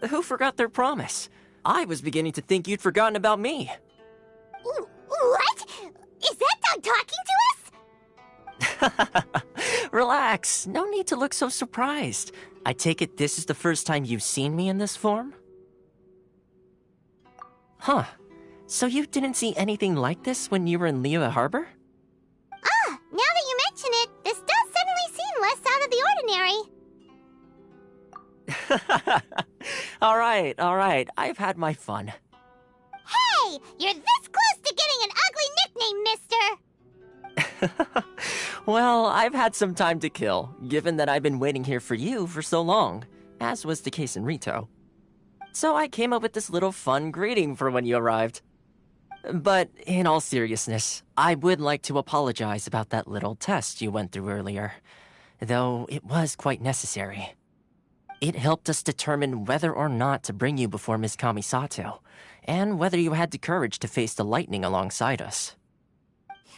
Who forgot their promise? I was beginning to think you'd forgotten about me. What? Is that dog talking to us? Relax, no need to look so surprised. I take it this is the first time you've seen me in this form? Huh. So you didn't see anything like this when you were in Liyue Harbor? Ah, now that you mention it, this does suddenly seem less out of the ordinary. Alright, I've had my fun. Hey, you're this close to getting an ugly nickname, mister! Well, I've had some time to kill, given that I've been waiting here for you for so long, as was the case in Rito. So I came up with this little fun greeting for when you arrived. But in all seriousness, I would like to apologize about that little test you went through earlier, though it was quite necessary. It helped us determine whether or not to bring you before Miss Kamisato, and whether you had the courage to face the lightning alongside us.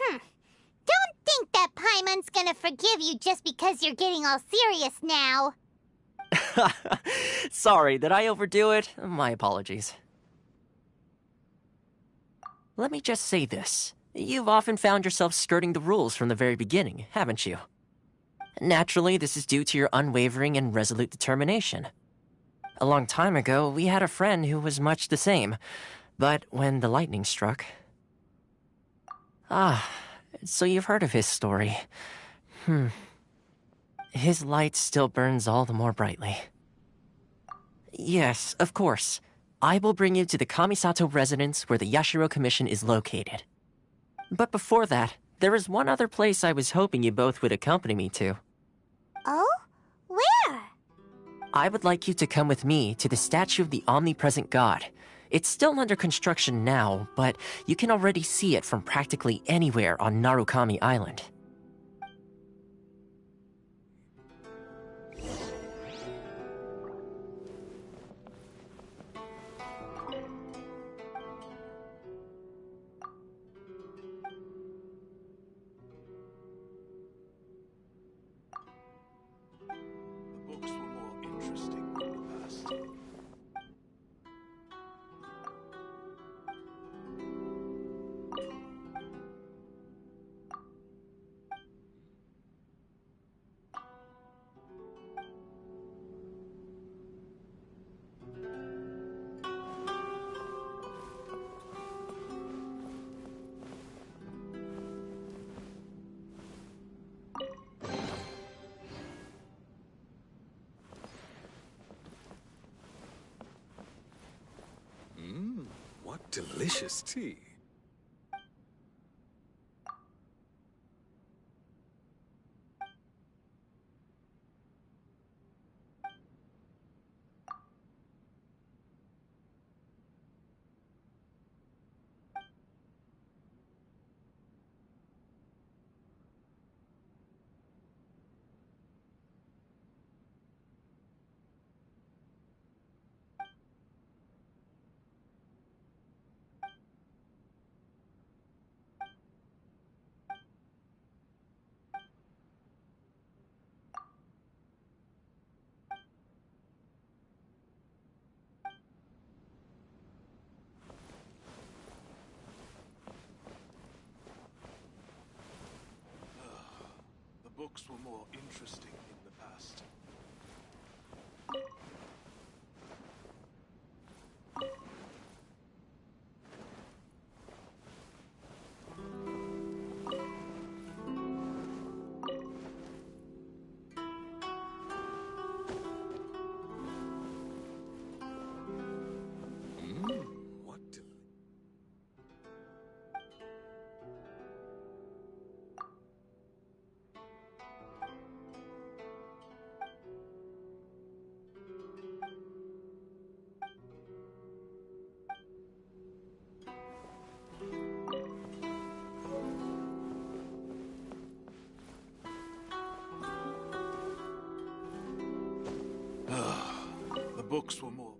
Don't think that Paimon's gonna forgive you just because you're getting all serious now. Sorry, did I overdo it? My apologies. Let me just say this. You've often found yourself skirting the rules from the very beginning, haven't you? Naturally, this is due to your unwavering and resolute determination. A long time ago, we had a friend who was much the same, but when the lightning struck... So you've heard of his story. His light still burns all the more brightly. Yes, of course. I will bring you to the Kamisato residence where the Yashiro Commission is located. But before that, there is one other place I was hoping you both would accompany me to. Oh? Where? I would like you to come with me to the statue of the omnipresent god. It's still under construction now, but you can already see it from practically anywhere on Narukami Island. The books were more interesting in the past. What delicious tea. The books were more interesting in the past. What del- The books were more...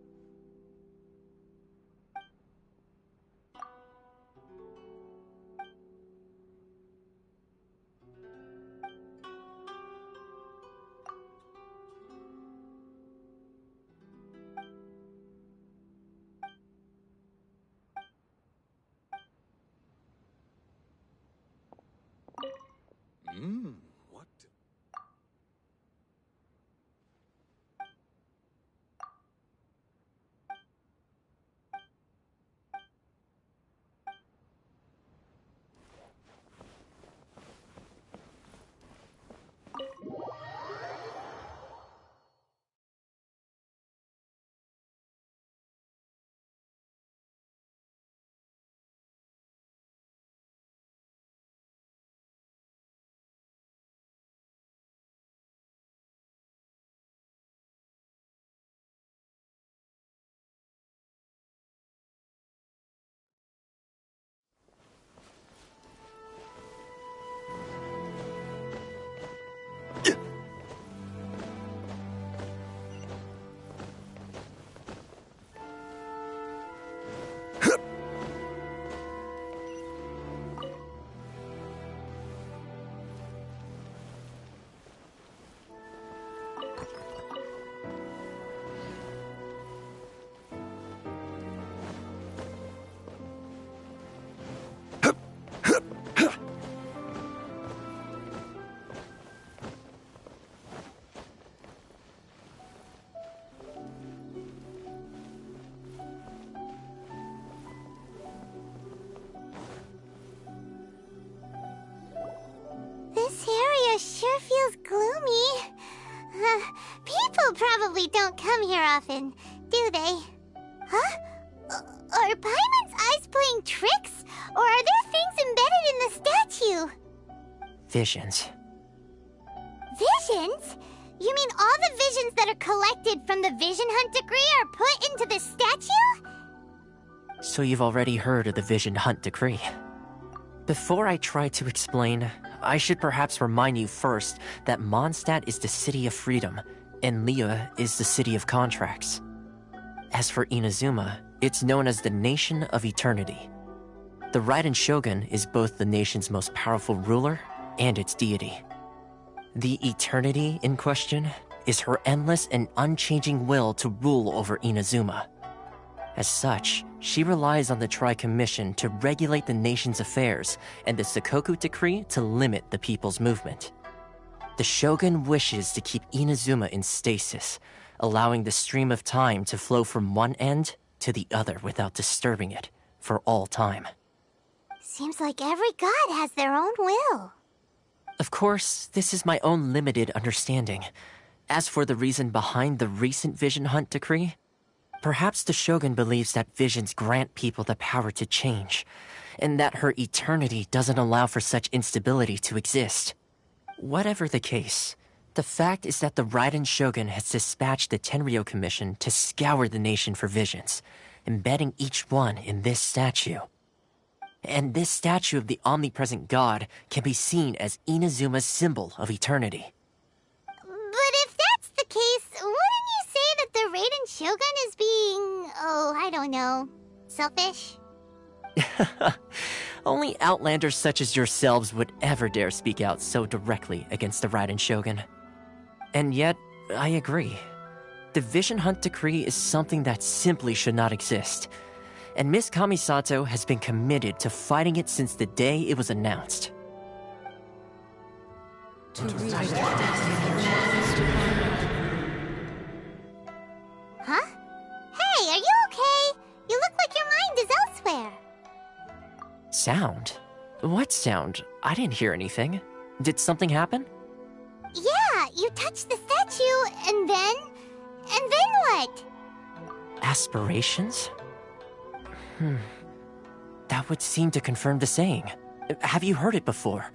area sure feels gloomy. People probably don't come here often, do they? Huh? Are Paimon's eyes playing tricks? Or are there things embedded in the statue? Visions. Visions? You mean all the visions that are collected from the Vision Hunt decree are put into the statue? So you've already heard of the Vision Hunt decree. Before I try to explain, I should perhaps remind you first that Mondstadt is the city of freedom, and Liyue is the city of contracts. As for Inazuma, it's known as the Nation of Eternity. The Raiden Shogun is both the nation's most powerful ruler and its deity. The Eternity in question is her endless and unchanging will to rule over Inazuma. As such, she relies on the Tri-Commission to regulate the nation's affairs and the Sakoku Decree to limit the people's movement. The Shogun wishes to keep Inazuma in stasis, allowing the stream of time to flow from one end to the other without disturbing it for all time. Seems like every god has their own will. Of course, this is my own limited understanding. As for the reason behind the recent Vision Hunt decree, perhaps the Shogun believes that visions grant people the power to change, and that her eternity doesn't allow for such instability to exist. Whatever the case, the fact is that the Raiden Shogun has dispatched the Tenryou Commission to scour the nation for visions, embedding each one in this statue. And this statue of the omnipresent god can be seen as Inazuma's symbol of eternity. But if that's the case, wouldn't you say that the Raiden Shogun is being, I don't know, selfish? Only outlanders such as yourselves would ever dare speak out so directly against the Raiden Shogun. And yet, I agree. The Vision Hunt decree is something that simply should not exist. And Miss Kamisato has been committed to fighting it since the day it was announced. Huh? Hey, are you okay? You look like your mind is elsewhere. Sound? What sound? I didn't hear anything. Did something happen? Yeah, you touched the statue, and then what? Aspirations? That would seem to confirm the saying. Have you heard it before?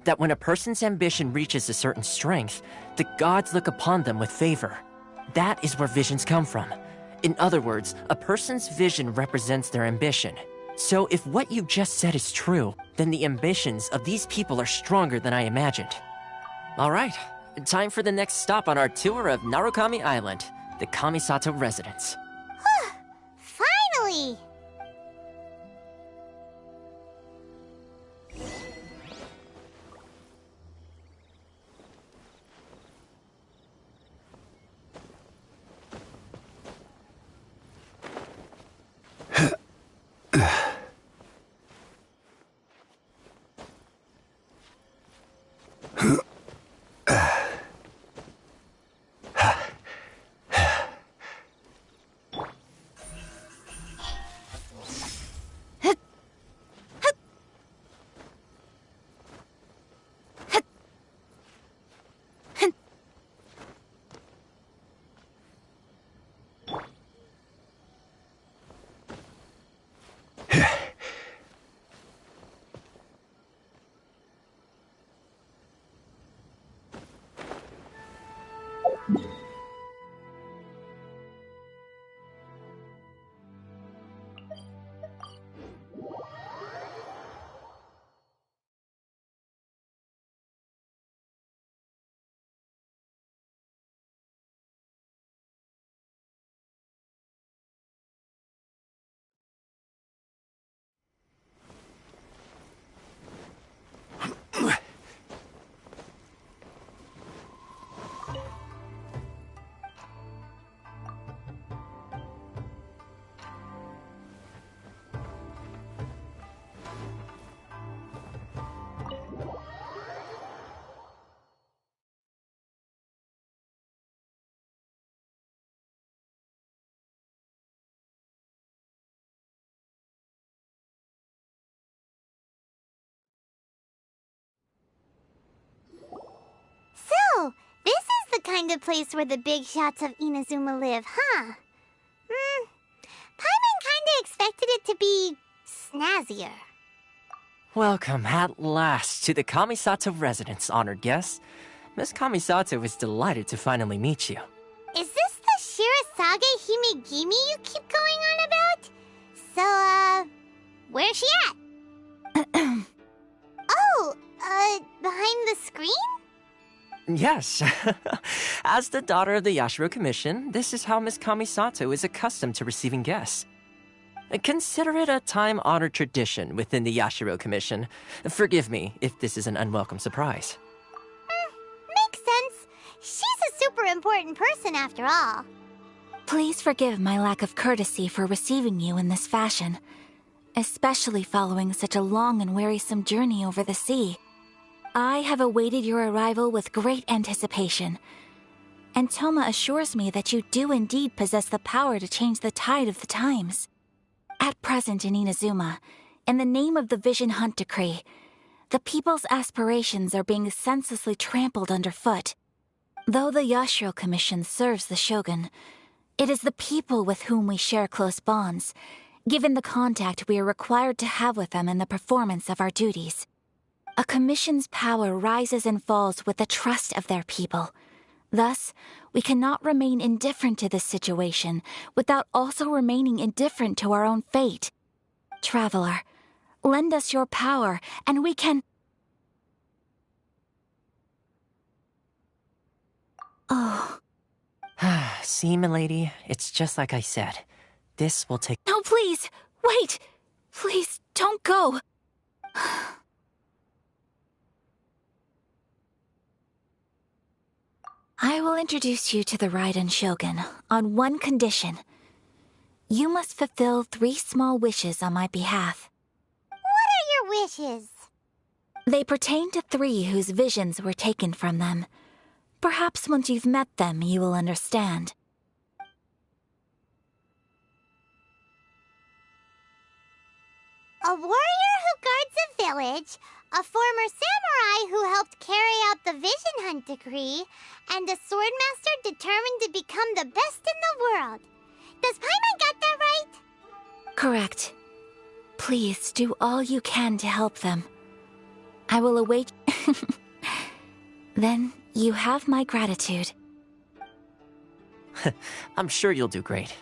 That when a person's ambition reaches a certain strength, the gods look upon them with favor. That is where visions come from. In other words, a person's vision represents their ambition. So if what you just said is true, then the ambitions of these people are stronger than I imagined. Alright, time for the next stop on our tour of Narukami Island, the Kamisato residence. Finally! the kind of place where the big shots of Inazuma live, huh? Paimon kinda expected it to be snazzier. Welcome at last to the Kamisato residence, honored guests. Miss Kamisato is delighted to finally meet you. Is this the Shirazage Himegimi you keep going on about? So, where's she at? Oh, behind the screen? Yes. As the daughter of the Yashiro Commission, this is how Miss Kamisato is accustomed to receiving guests. Consider it a time-honored tradition within the Yashiro Commission. Forgive me if this is an unwelcome surprise. Makes sense. She's a super important person after all. Please forgive my lack of courtesy for receiving you in this fashion, especially following such a long and wearisome journey over the sea. I have awaited your arrival with great anticipation, and Toma assures me that you do indeed possess the power to change the tide of the times. At present in Inazuma, in the name of the Vision Hunt Decree, the people's aspirations are being senselessly trampled underfoot. Though the Yashiro Commission serves the Shogun, it is the people with whom we share close bonds, given the contact we are required to have with them in the performance of our duties. A commission's power rises and falls with the trust of their people. Thus, we cannot remain indifferent to this situation without also remaining indifferent to our own fate. Traveler, lend us your power, and we can... Oh. See, milady, it's just like I said. This will take... No, please! Wait! Please, don't go! I will introduce you to the Raiden Shogun on one condition. You must fulfill 3 small wishes on my behalf. What are your wishes? They pertain to 3 whose visions were taken from them. Perhaps once you've met them, you will understand. A warrior who guards a village, a former samurai who helped carry out the Vision Hunt Decree, and a swordmaster determined to become the best in the world. Does Paimon get that right? Correct. Please do all you can to help them. I will await... Then you have my gratitude. I'm sure you'll do great.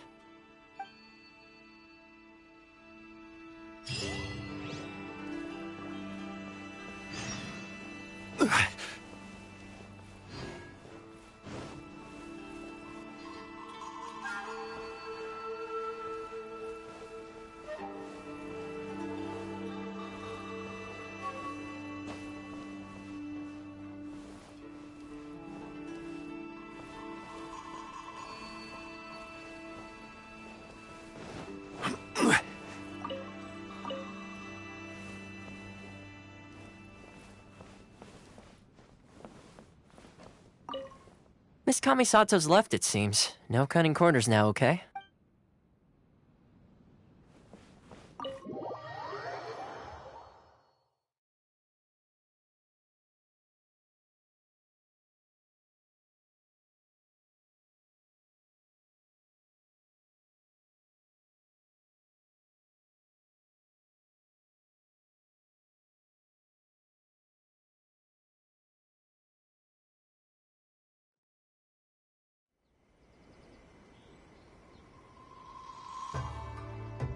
Miss Kamisato's left, it seems. No cutting corners now, okay?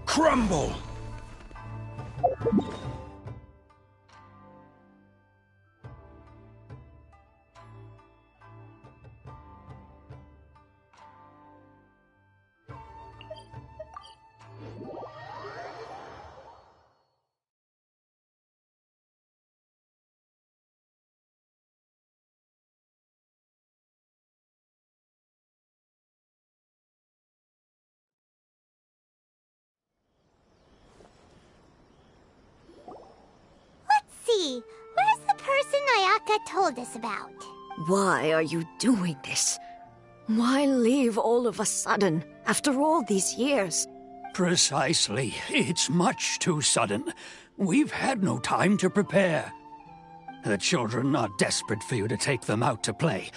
Crumble! Where's the person Ayaka told us about? Why are you doing this? Why leave all of a sudden, after all these years? Precisely. It's much too sudden. We've had no time to prepare. The children are desperate for you to take them out to play.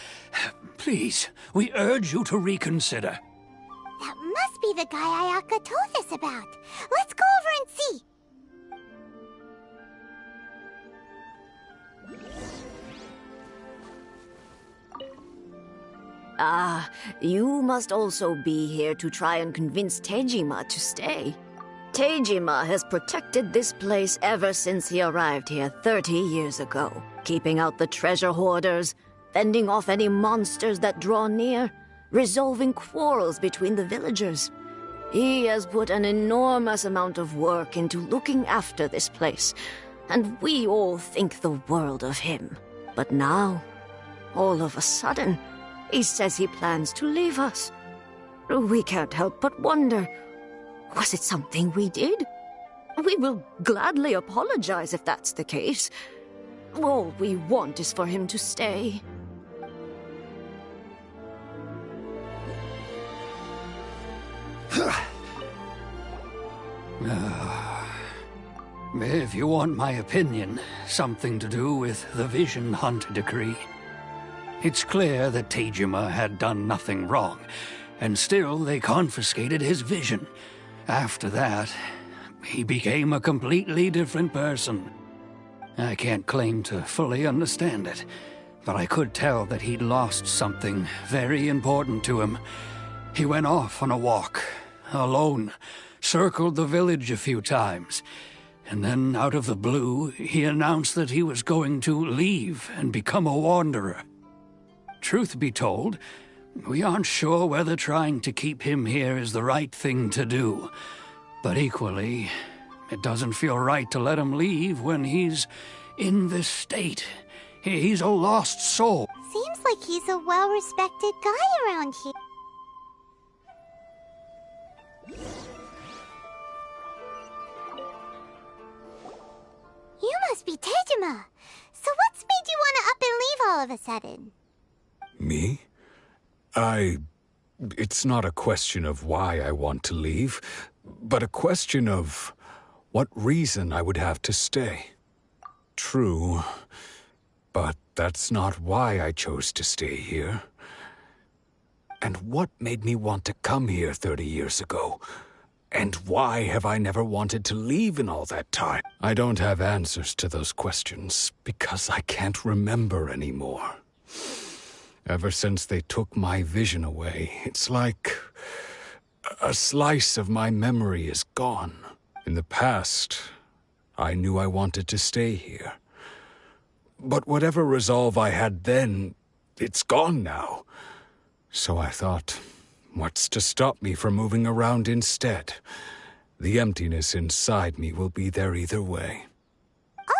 Please, we urge you to reconsider. That must be the guy Ayaka told us about. Let's go over and see. Ah, you must also be here to try and convince Tejima to stay. Tejima has protected this place ever since he arrived here 30 years ago, keeping out the treasure hoarders, fending off any monsters that draw near, resolving quarrels between the villagers. He has put an enormous amount of work into looking after this place, and we all think the world of him. But now, all of a sudden, he says he plans to leave us. We can't help but wonder, was it something we did? We will gladly apologize if that's the case. All we want is for him to stay. If you want my opinion, something to do with the Vision Hunt decree. It's clear that Tejima had done nothing wrong, and still they confiscated his vision. After that, he became a completely different person. I can't claim to fully understand it, but I could tell that he'd lost something very important to him. He went off on a walk, alone, circled the village a few times, and then out of the blue, he announced that he was going to leave and become a wanderer. Truth be told, we aren't sure whether trying to keep him here is the right thing to do. But equally, it doesn't feel right to let him leave when he's in this state. He's a lost soul. Seems like he's a well-respected guy around here. You must be Tejima. So what's made you want to up and leave all of a sudden? Me? It's not a question of why I want to leave, but a question of what reason I would have to stay. True, but that's not why I chose to stay here. And what made me want to come here 30 years ago? And why have I never wanted to leave in all that time? I don't have answers to those questions because I can't remember anymore. Ever since they took my vision away, it's like a slice of my memory is gone. In the past, I knew I wanted to stay here. But whatever resolve I had then, it's gone now. So I thought, what's to stop me from moving around instead? The emptiness inside me will be there either way.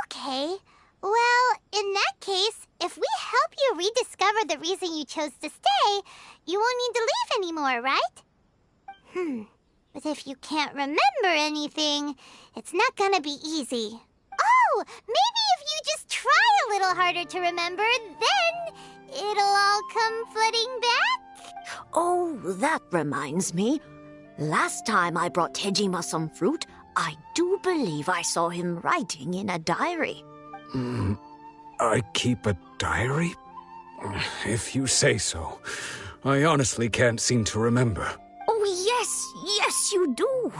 Okay. Well, in that case, if we help you rediscover the reason you chose to stay, you won't need to leave anymore, right? But if you can't remember anything, it's not gonna be easy. Oh, maybe if you just try a little harder to remember, then it'll all come flooding back? Oh, that reminds me. Last time I brought Tejima some fruit, I do believe I saw him writing in a diary. I keep a diary? If you say so. I honestly can't seem to remember. Oh, yes, you do.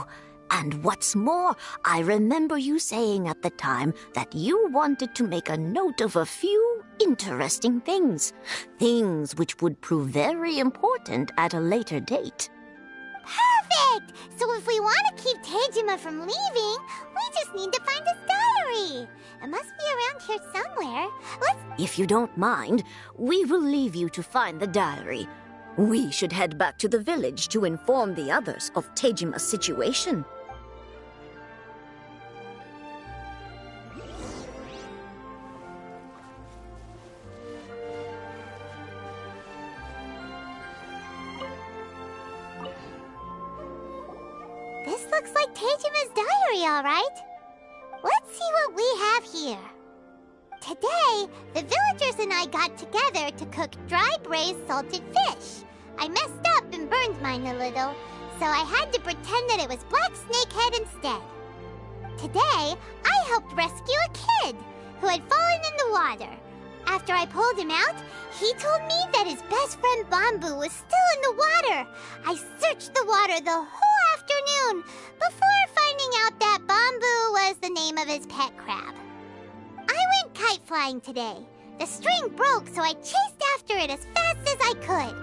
And what's more, I remember you saying at the time that you wanted to make a note of a few interesting things. Things which would prove very important at a later date. Perfect! So if we want to keep Tejima from leaving, we just need to find his diary. It must be around here somewhere. If you don't mind, we will leave you to find the diary. We should head back to the village to inform the others of Tejima's situation. This looks like Tejima's diary, all right. Let's see what we have here. Today, the villagers and I got together to cook dry braised salted fish. I messed up and burned mine a little, so I had to pretend that it was black snakehead instead. Today, I helped rescue a kid who had fallen in the water. After I pulled him out, He told me that his best friend Bamboo was still in the water. I searched the water the whole afternoon before finding out that Bamboo was the name of his pet crab. I went kite flying today. The string broke, so I chased after it as fast as I could.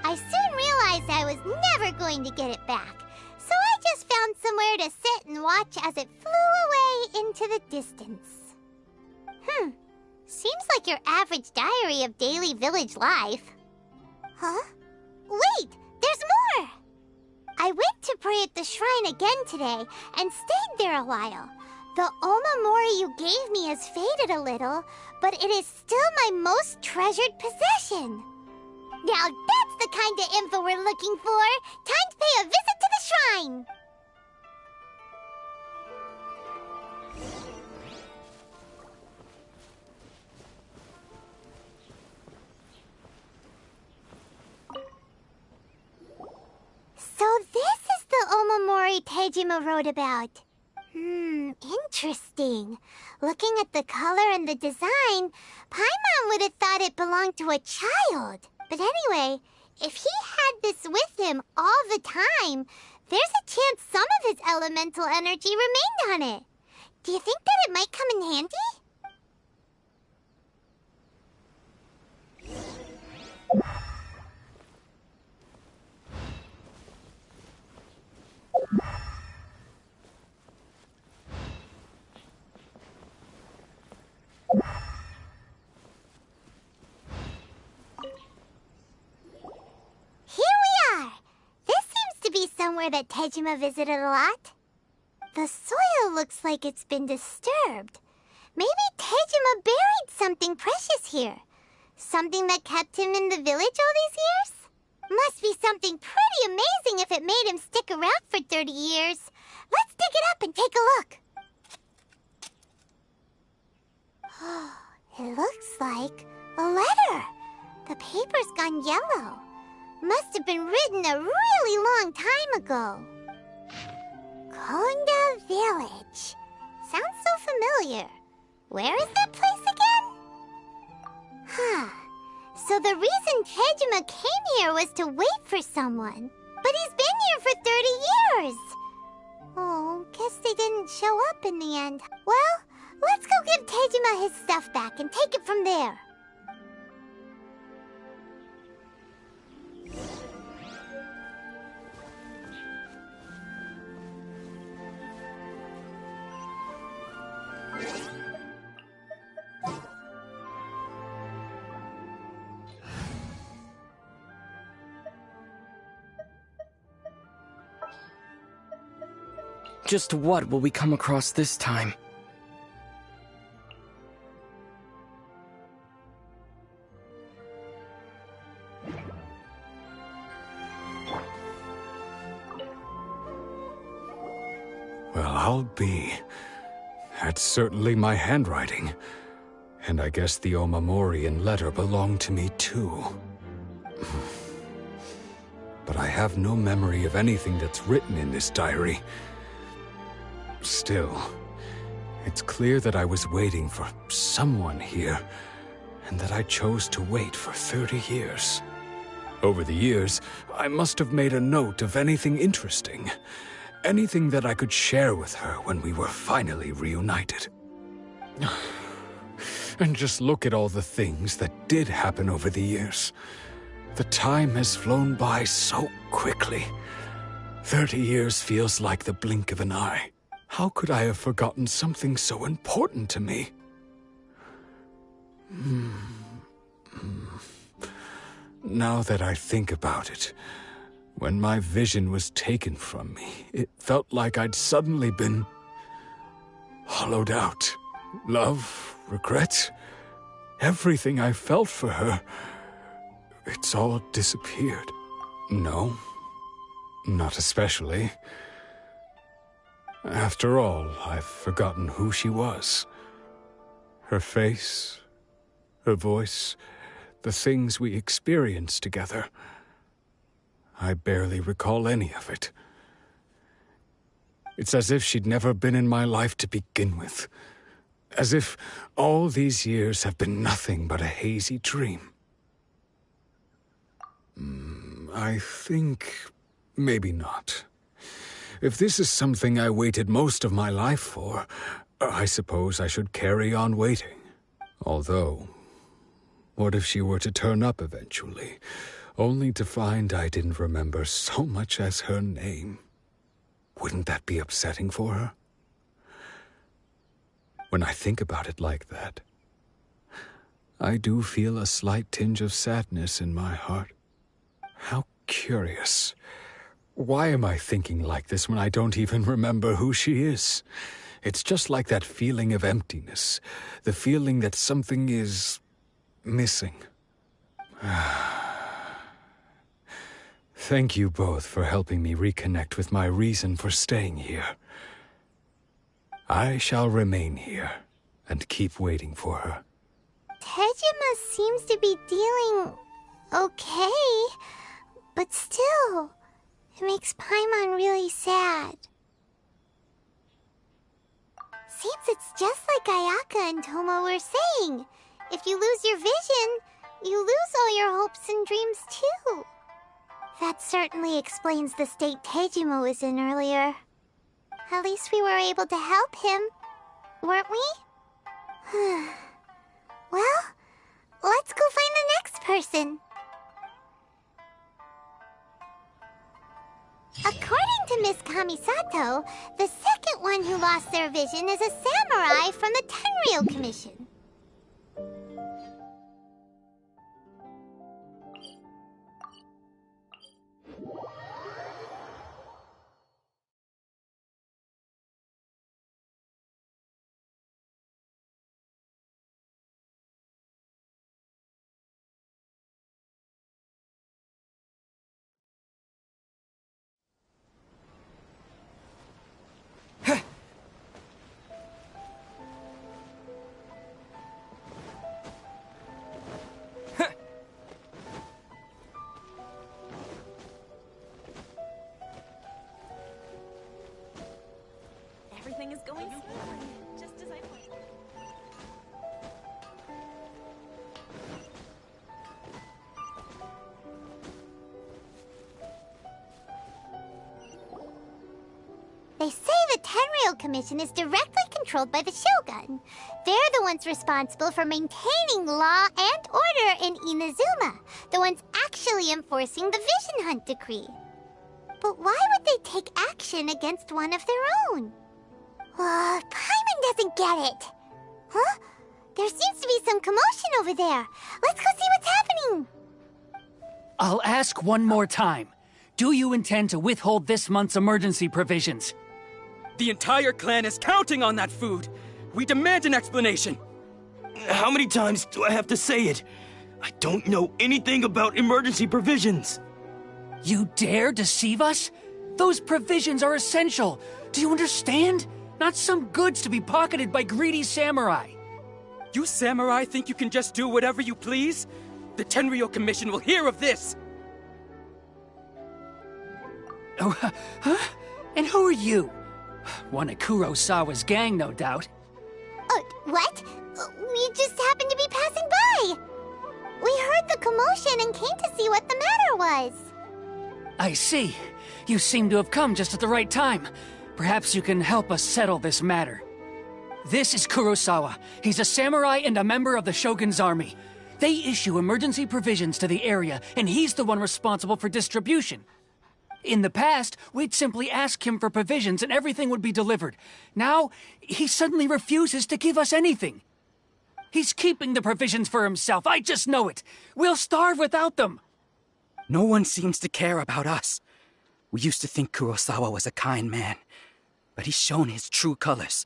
I soon realized I was never going to get it back, so I just found somewhere to sit and watch as it flew away into the distance. Seems like your average diary of daily village life. Huh? Wait, there's more! I went to pray at the shrine again today and stayed there a while. The Omamori you gave me has faded a little, but it is still my most treasured possession. Now that's the kind of info we're looking for. Time to pay a visit to the shrine. So this is the Omamori Tejima wrote about. Interesting. Looking at the color and the design, Paimon would have thought it belonged to a child. But anyway, if he had this with him all the time, there's a chance some of his elemental energy remained on it. Do you think that it might come in handy? Somewhere that Tejima visited a lot. The soil looks like it's been disturbed. Maybe Tejima buried something precious here. Something that kept him in the village all these years? Must be something pretty amazing if it made him stick around for 30 years. Let's dig it up and take a look. It looks like a letter. The paper's gone yellow. Must have been written a really long time ago. Konda Village. Sounds so familiar. Where is that place again? So the reason Tejima came here was to wait for someone. But he's been here for 30 years. Oh, guess they didn't show up in the end. Well, let's go give Tejima his stuff back and take it from there. Just what will we come across this time? Well, I'll be. That's certainly my handwriting. And I guess the Omamorian letter belonged to me too. But I have no memory of anything that's written in this diary. Still, it's clear that I was waiting for someone here, and that I chose to wait for 30 years. Over the years, I must have made a note of anything interesting. Anything that I could share with her when we were finally reunited. And just look at all the things that did happen over the years. The time has flown by so quickly. 30 years feels like the blink of an eye. How could I have forgotten something so important to me? Now that I think about it, when my vision was taken from me, it felt like I'd suddenly been hollowed out. Love, regret, everything I felt for her, it's all disappeared. No, not especially. After all, I've forgotten who she was. Her face, her voice, the things we experienced together. I barely recall any of it. It's as if she'd never been in my life to begin with. As if all these years have been nothing but a hazy dream. I think maybe not. If this is something I waited most of my life for, I suppose I should carry on waiting. Although, what if she were to turn up eventually, only to find I didn't remember so much as her name? Wouldn't that be upsetting for her? When I think about it like that, I do feel a slight tinge of sadness in my heart. How curious. Why am I thinking like this when I don't even remember who she is? It's just like that feeling of emptiness, the feeling that something is missing. Thank you both for helping me reconnect with my reason for staying here. I shall remain here and keep waiting for her. Tejima seems to be dealing okay, but still, it makes Paimon really sad. Seems it's just like Ayaka and Tomo were saying. If you lose your vision, you lose all your hopes and dreams too. That certainly explains the state Tejima was in earlier. At least we were able to help him, weren't we? Well, let's go find the next person. According to Miss Kamisato, the second one who lost their vision is a samurai from the Tenryou Commission. Everything is going smoothly, just as I planned. They say the Tenryou Commission is directly controlled by the Shogun. They're the ones responsible for maintaining law and order in Inazuma, the ones actually enforcing the Vision Hunt decree. But why would they take action against one of their own? Paimon doesn't get it. Huh? There seems to be some commotion over there. Let's go see what's happening. I'll ask one more time. Do you intend to withhold this month's emergency provisions? The entire clan is counting on that food. We demand an explanation. How many times do I have to say it? I don't know anything about emergency provisions. You dare deceive us? Those provisions are essential. Do you understand? Not some goods to be pocketed by greedy samurai. You samurai think you can just do whatever you please? The Tenryou Commission will hear of this! Oh, huh? And who are you? One of Kurosawa's gang, no doubt. What? We just happened to be passing by. We heard the commotion and came to see what the matter was. I see. You seem to have come just at the right time. Perhaps you can help us settle this matter. This is Kurosawa. He's a samurai and a member of the Shogun's army. They issue emergency provisions to the area, and he's the one responsible for distribution. In the past, we'd simply ask him for provisions and everything would be delivered. Now, he suddenly refuses to give us anything. He's keeping the provisions for himself, I just know it. We'll starve without them. No one seems to care about us. We used to think Kurosawa was a kind man, but he's shown his true colors.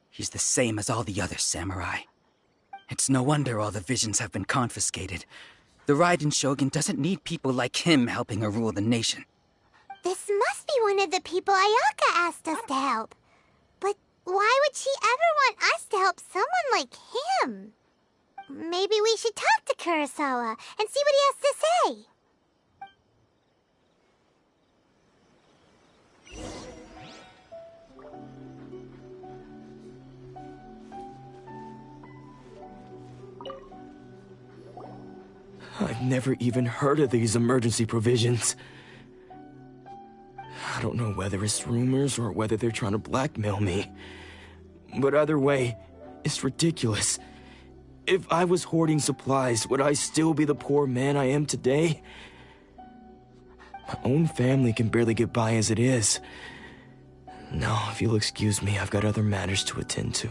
He's the same as all the other samurai. It's no wonder all the visions have been confiscated. The Raiden Shogun doesn't need people like him helping her rule the nation. This must be one of the people Ayaka asked us to help. But why would she ever want us to help someone like him? Maybe we should talk to Kurosawa and see what he has to say. I've never even heard of these emergency provisions. I don't know whether it's rumors or whether they're trying to blackmail me. But either way, it's ridiculous. If I was hoarding supplies, would I still be the poor man I am today? My own family can barely get by as it is. Now, if you'll excuse me, I've got other matters to attend to.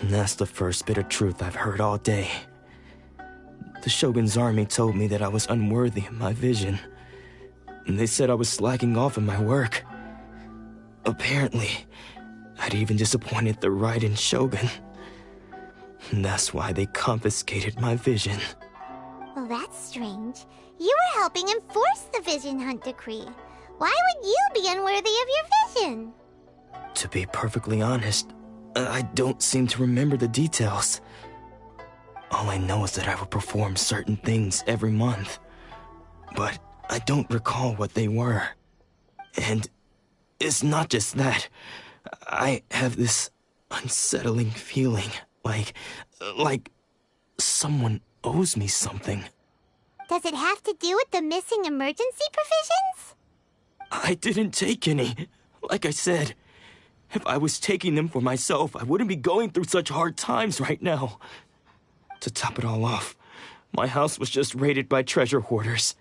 And that's the first bit of truth I've heard all day. The Shogun's army told me that I was unworthy of my vision. And they said I was slacking off in my work. Apparently, I'd even disappointed the Raiden Shogun. And that's why they confiscated my vision. Well, that's strange. You were helping enforce the Vision Hunt Decree. Why would you be unworthy of your vision? To be perfectly honest, I don't seem to remember the details. All I know is that I would perform certain things every month. But I don't recall what they were. And it's not just that. I have this unsettling feeling, like someone owes me something. Does it have to do with the missing emergency provisions? I didn't take any. Like I said, if I was taking them for myself, I wouldn't be going through such hard times right now. To top it all off, my house was just raided by treasure hoarders,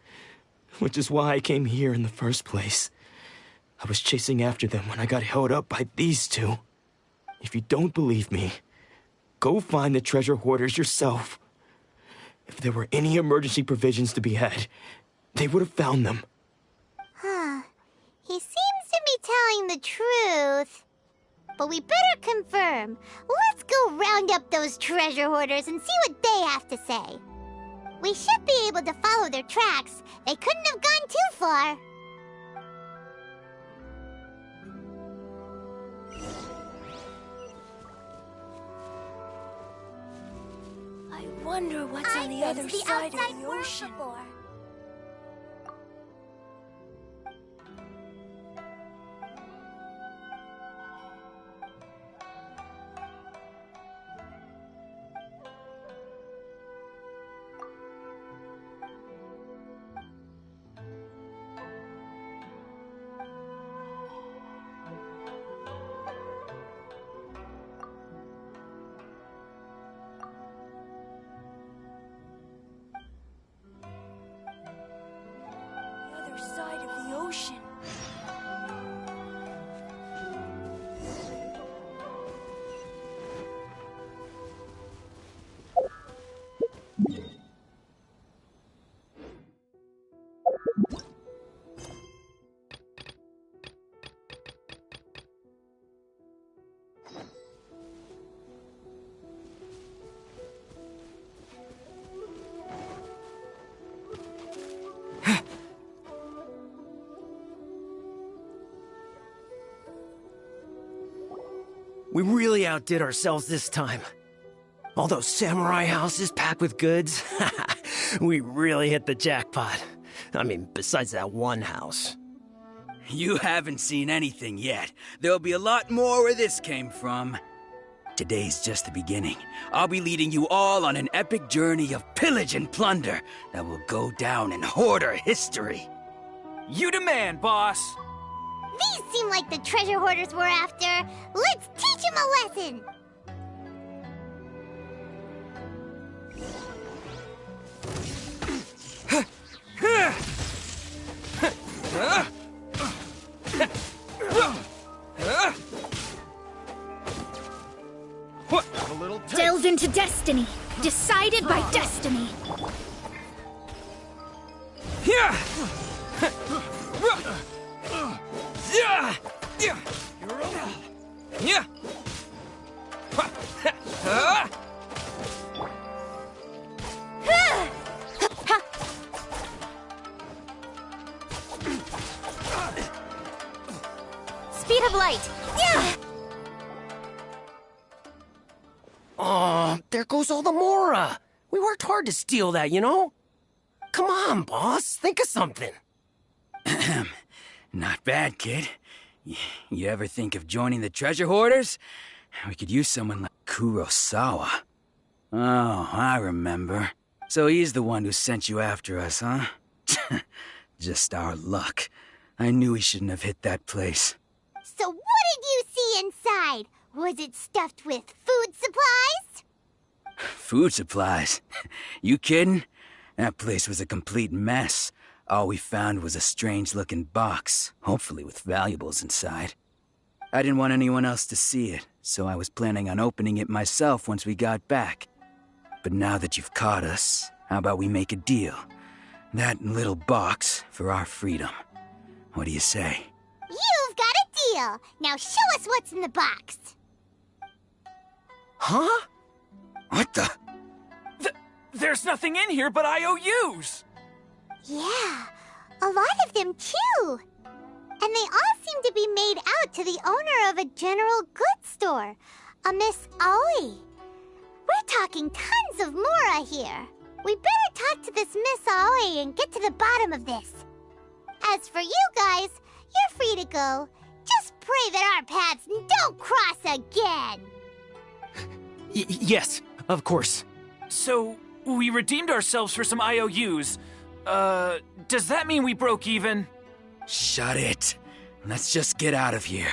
which is why I came here in the first place. I was chasing after them when I got held up by these two. If you don't believe me, go find the treasure hoarders yourself. If there were any emergency provisions to be had, they would have found them. Huh. He seems to be telling the truth. But we better confirm. Let's go round up those treasure hoarders and see what they have to say. We should be able to follow their tracks. They couldn't have gone too far. I wonder what's on the other side of the ocean. Side of the ocean. We really outdid ourselves this time. All those samurai houses packed with goods, we really hit the jackpot. I mean, besides that one house. You haven't seen anything yet. There'll be a lot more where this came from. Today's just the beginning. I'll be leading you all on an epic journey of pillage and plunder that will go down in hoarder history. You demand, boss! These seem like the treasure hoarders we're after. Let's teach them a lesson! Delve into destiny. Decided by destiny. Speed of light. Oh, there goes all the Mora. We worked hard to steal that, you know? Come on, boss. Think of something. Not bad, kid. You ever think of joining the treasure hoarders? We could use someone like Kurosawa. Oh, I remember. So he's the one who sent you after us, huh? Just our luck. I knew he shouldn't have hit that place. So what did you see inside? Was it stuffed with food supplies? Food supplies? You kidding? That place was a complete mess. All we found was a strange-looking box, hopefully with valuables inside. I didn't want anyone else to see it, so I was planning on opening it myself once we got back. But now that you've caught us, how about we make a deal? That little box for our freedom. What do you say? You've got a deal! Now show us what's in the box! Huh? What the? There's nothing in here but IOUs! Yeah, a lot of them too. And they all seem to be made out to the owner of a general goods store, a Miss Aoi. We're talking tons of Mora here. We better talk to this Miss Aoi and get to the bottom of this. As for you guys, you're free to go. Just pray that our paths don't cross again. Yes, of course. So, we redeemed ourselves for some IOUs. Does that mean we broke even? Shut it. Let's just get out of here.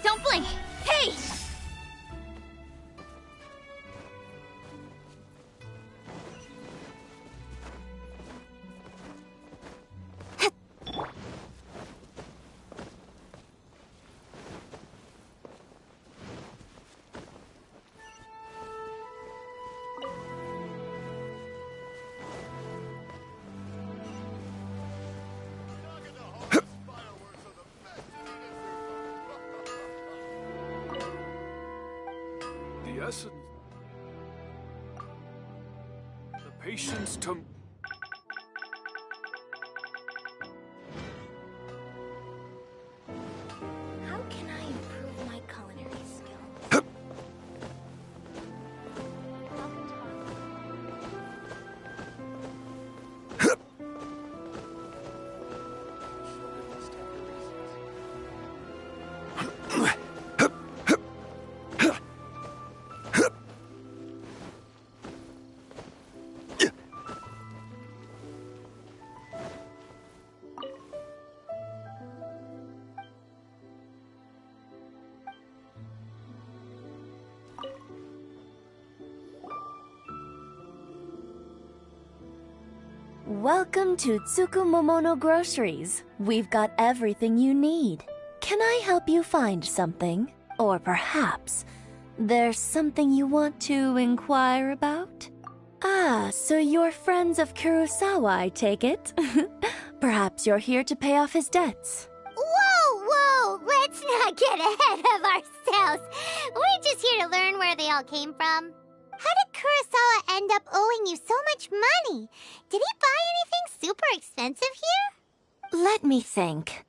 Don't blink! Hey! The essence. The patience to. How can I improve my culinary skill? Welcome to Tsukumomono Groceries. We've got everything you need. Can I help you find something? Or perhaps there's something you want to inquire about? Ah, so you're friends of Kurosawa, I take it? Perhaps you're here to pay off his debts. Whoa! Let's not get ahead of ourselves. We're just here to learn where they all came from. How did Kurosawa end up owing you so much money? Did he buy anything super expensive here? Let me think.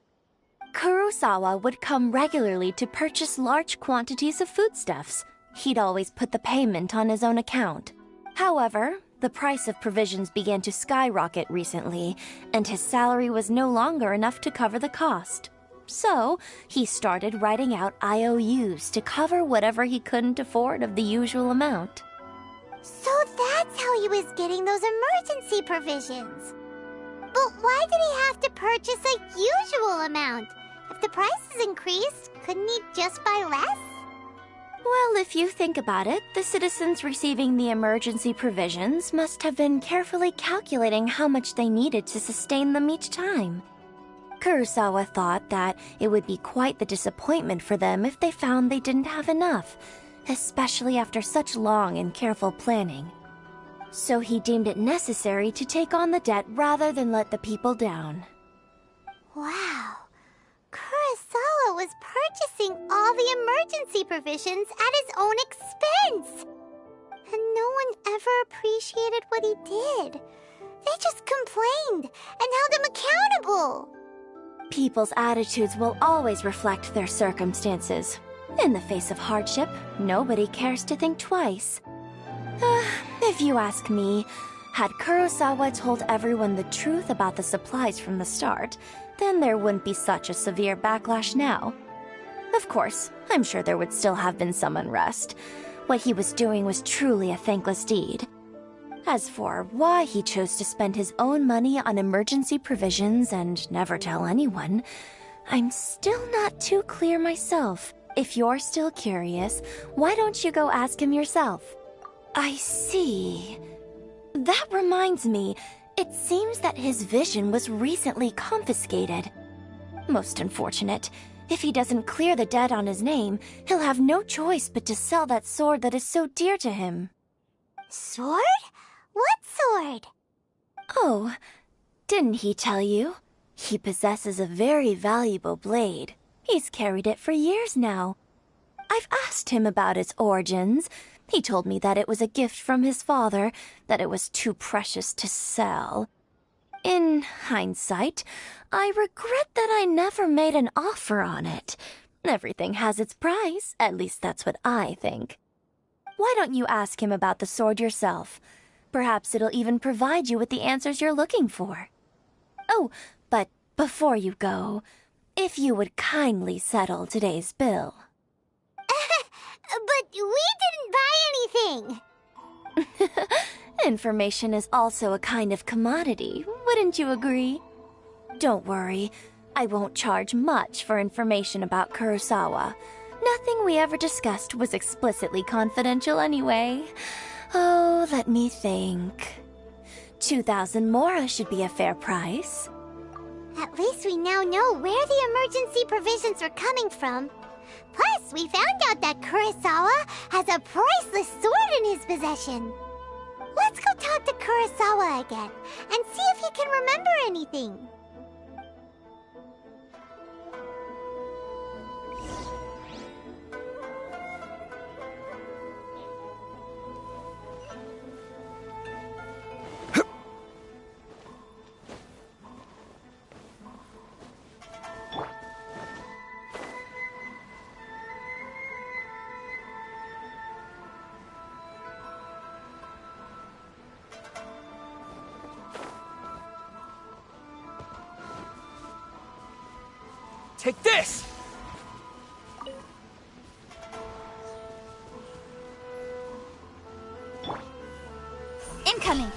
Kurosawa would come regularly to purchase large quantities of foodstuffs. He'd always put the payment on his own account. However, the price of provisions began to skyrocket recently, and his salary was no longer enough to cover the cost. So, he started writing out IOUs to cover whatever he couldn't afford of the usual amount. So that's how he was getting those emergency provisions. But why did he have to purchase a usual amount? If the prices increased, couldn't he just buy less? Well, if you think about it, the citizens receiving the emergency provisions must have been carefully calculating how much they needed to sustain them each time. Kurosawa thought that it would be quite the disappointment for them if they found they didn't have enough, especially after such long and careful planning. So he deemed it necessary to take on the debt rather than let the people down. Wow. Kurosawa was purchasing all the emergency provisions at his own expense. And no one ever appreciated what he did. They just complained and held him accountable. People's attitudes will always reflect their circumstances. In the face of hardship, nobody cares to think twice. If you ask me, had Kurosawa told everyone the truth about the supplies from the start, then there wouldn't be such a severe backlash now. Of course, I'm sure there would still have been some unrest. What he was doing was truly a thankless deed. As for why he chose to spend his own money on emergency provisions and never tell anyone, I'm still not too clear myself. If you're still curious, why don't you go ask him yourself? I see. That reminds me, it seems that his vision was recently confiscated. Most unfortunate. If he doesn't clear the debt on his name, he'll have no choice but to sell that sword that is so dear to him. Sword? What sword? Oh, didn't he tell you? He possesses a very valuable blade. He's carried it for years now. I've asked him about its origins. He told me that it was a gift from his father, that it was too precious to sell. In hindsight, I regret that I never made an offer on it. Everything has its price, at least that's what I think. Why don't you ask him about the sword yourself? Perhaps it'll even provide you with the answers you're looking for. Oh, but before you go, if you would kindly settle today's bill. But we didn't buy anything! Information is also a kind of commodity, wouldn't you agree? Don't worry, I won't charge much for information about Kurosawa. Nothing we ever discussed was explicitly confidential anyway. Oh, let me think. 2,000 mora should be a fair price. At least we now know where the emergency provisions were coming from. Plus, we found out that Kurosawa has a priceless sword in his possession. Let's go talk to Kurosawa again, and see if he can remember anything. Take this! Incoming!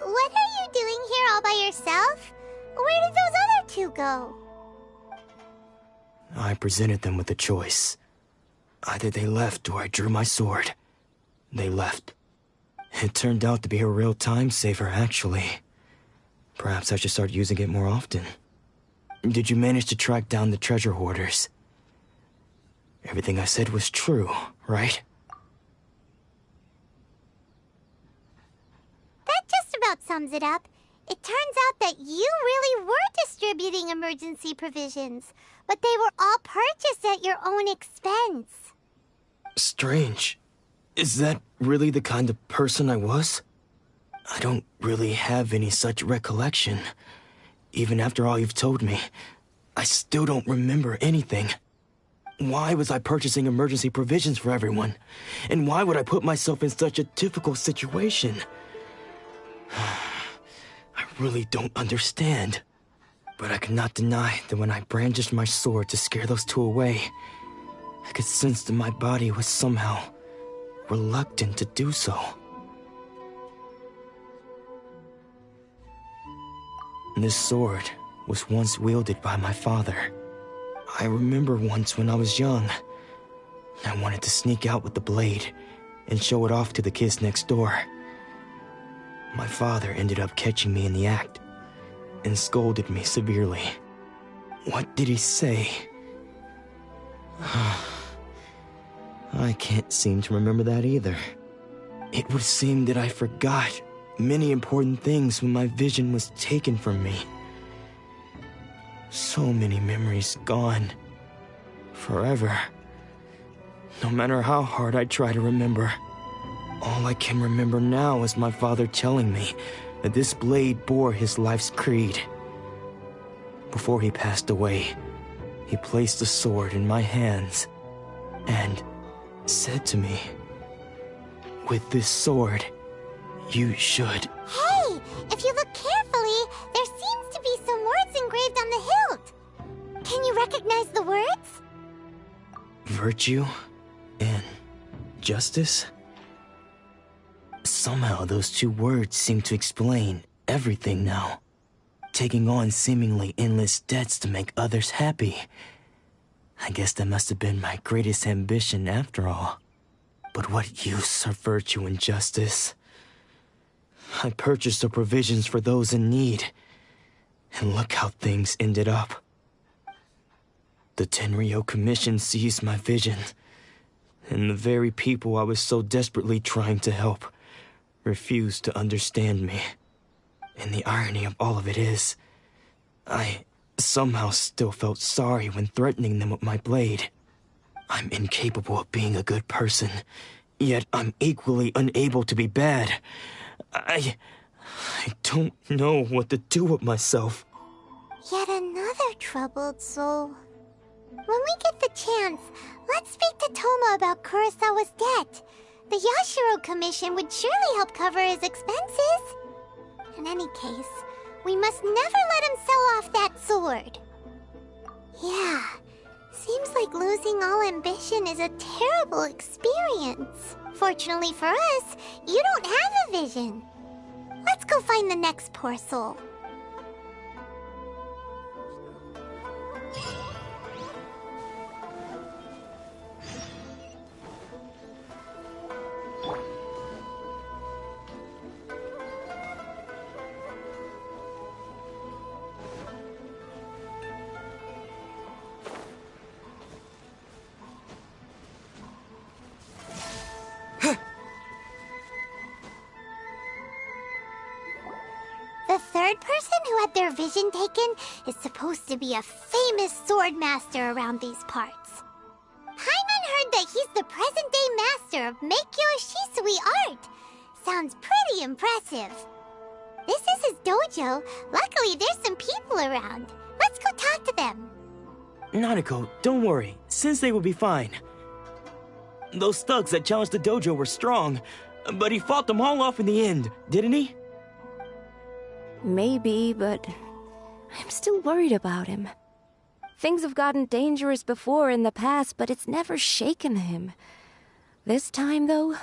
What are you doing here all by yourself? Where did those other two go? I presented them with a choice. Either they left or I drew my sword. They left. It turned out to be a real time saver, actually. Perhaps I should start using it more often. Did you manage to track down the treasure hoarders? Everything I said was true, right? That just about sums it up. It turns out that you really were distributing emergency provisions, but they were all purchased at your own expense. Strange. Is that really the kind of person I was? I don't really have any such recollection. Even after all you've told me, I still don't remember anything. Why was I purchasing emergency provisions for everyone? And why would I put myself in such a difficult situation? I really don't understand. But I cannot deny that when I brandished my sword to scare those two away, I could sense that my body was somehow reluctant to do so. This sword was once wielded by my father. I remember once when I was young, I wanted to sneak out with the blade and show it off to the kids next door. My father ended up catching me in the act and scolded me severely. What did he say? I can't seem to remember that either. It would seem that I forgot many important things when my vision was taken from me. So many memories gone. Forever. No matter how hard I try to remember, all I can remember now is my father telling me that this blade bore his life's creed. Before he passed away, he placed the sword in my hands and said to me, "With this sword, you should..." Hey, if you look carefully, there seems to be some words engraved on the hilt. Can you recognize the words? Virtue and justice? Somehow those two words seem to explain everything now. Taking on seemingly endless debts to make others happy. I guess that must have been my greatest ambition after all. But what use are virtue and justice? I purchased the provisions for those in need, and look how things ended up. The Tenryo Commission seized my vision, and the very people I was so desperately trying to help refused to understand me. And the irony of all of it is, I somehow still felt sorry when threatening them with my blade. I'm incapable of being a good person, yet I'm equally unable to be bad. I don't know what to do with myself. Yet another troubled soul. When we get the chance, let's speak to Toma about Kurosawa's debt. The Yashiro Commission would surely help cover his expenses. In any case, we must never let him sell off that sword. Yeah, seems like losing all ambition is a terrible experience. Fortunately for us, you don't have a vision. Let's go find the next poor soul. The third person who had their vision taken is supposed to be a famous sword master around these parts. Paimon heard that he's the present-day master of Meikyo Shisui art. Sounds pretty impressive. This is his dojo. Luckily, there's some people around. Let's go talk to them. Nanako, don't worry. Sensei will be fine. Those thugs that challenged the dojo were strong, but he fought them all off in the end, didn't he? Maybe, but I'm still worried about him. Things have gotten dangerous before in the past, but it's never shaken him. This time, though...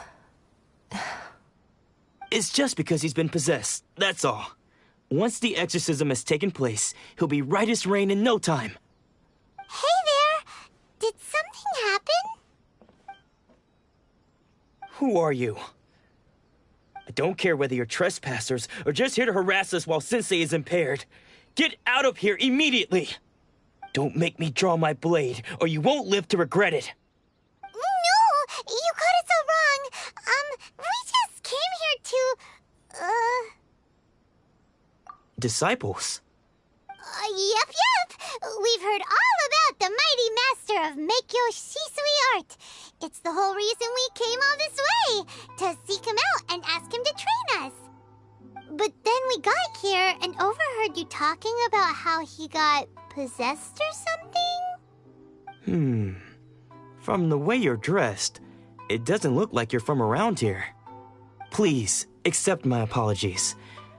It's just because he's been possessed, that's all. Once the exorcism has taken place, he'll be right as rain in no time. Hey there! Did something happen? Who are you? I don't care whether you're trespassers or just here to harass us while Sensei is impaired. Get out of here immediately! Don't make me draw my blade, or you won't live to regret it. No! You got it so wrong! We just came here to... Disciples? Yep. We've heard all about the mighty master of Meikyo Shisui art. It's the whole reason we came all this way, to seek him out and ask him to train us. But then we got here and overheard you talking about how he got possessed or something? From the way you're dressed, it doesn't look like you're from around here. Please, accept my apologies.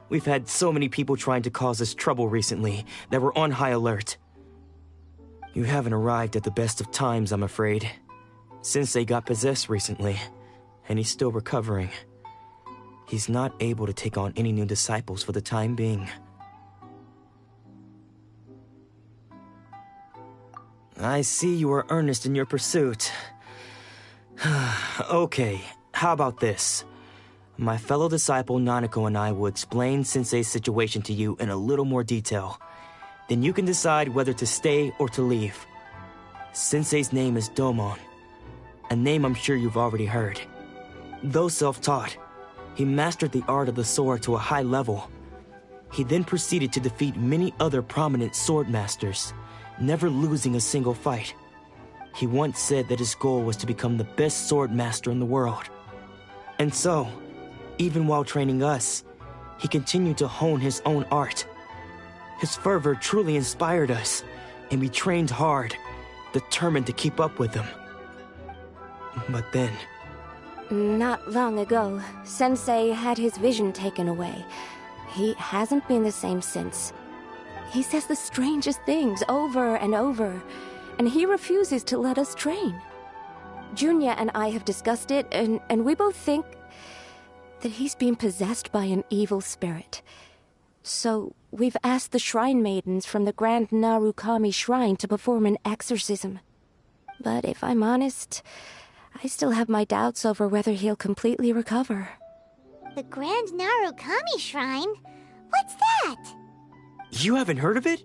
We've had so many people trying to cause us trouble recently that we're on high alert. You haven't arrived at the best of times, I'm afraid. Sensei got possessed recently, and he's still recovering. He's not able to take on any new disciples for the time being. I see you are earnest in your pursuit. Okay, how about this? My fellow disciple Nanako and I will explain Sensei's situation to you in a little more detail. Then you can decide whether to stay or to leave. Sensei's name is Domon, a name I'm sure you've already heard. Though self-taught, he mastered the art of the sword to a high level. He then proceeded to defeat many other prominent sword masters, never losing a single fight. He once said that his goal was to become the best sword master in the world. And so, even while training us, he continued to hone his own art. His fervor truly inspired us, and we trained hard, determined to keep up with him. But then... Not long ago, Sensei had his vision taken away. He hasn't been the same since. He says the strangest things over and over, and he refuses to let us train. Junya and I have discussed it, and we both think that he's been possessed by an evil spirit. So we've asked the shrine maidens from the Grand Narukami Shrine to perform an exorcism. But if I'm honest, I still have my doubts over whether he'll completely recover. The Grand Narukami Shrine? What's that? You haven't heard of it?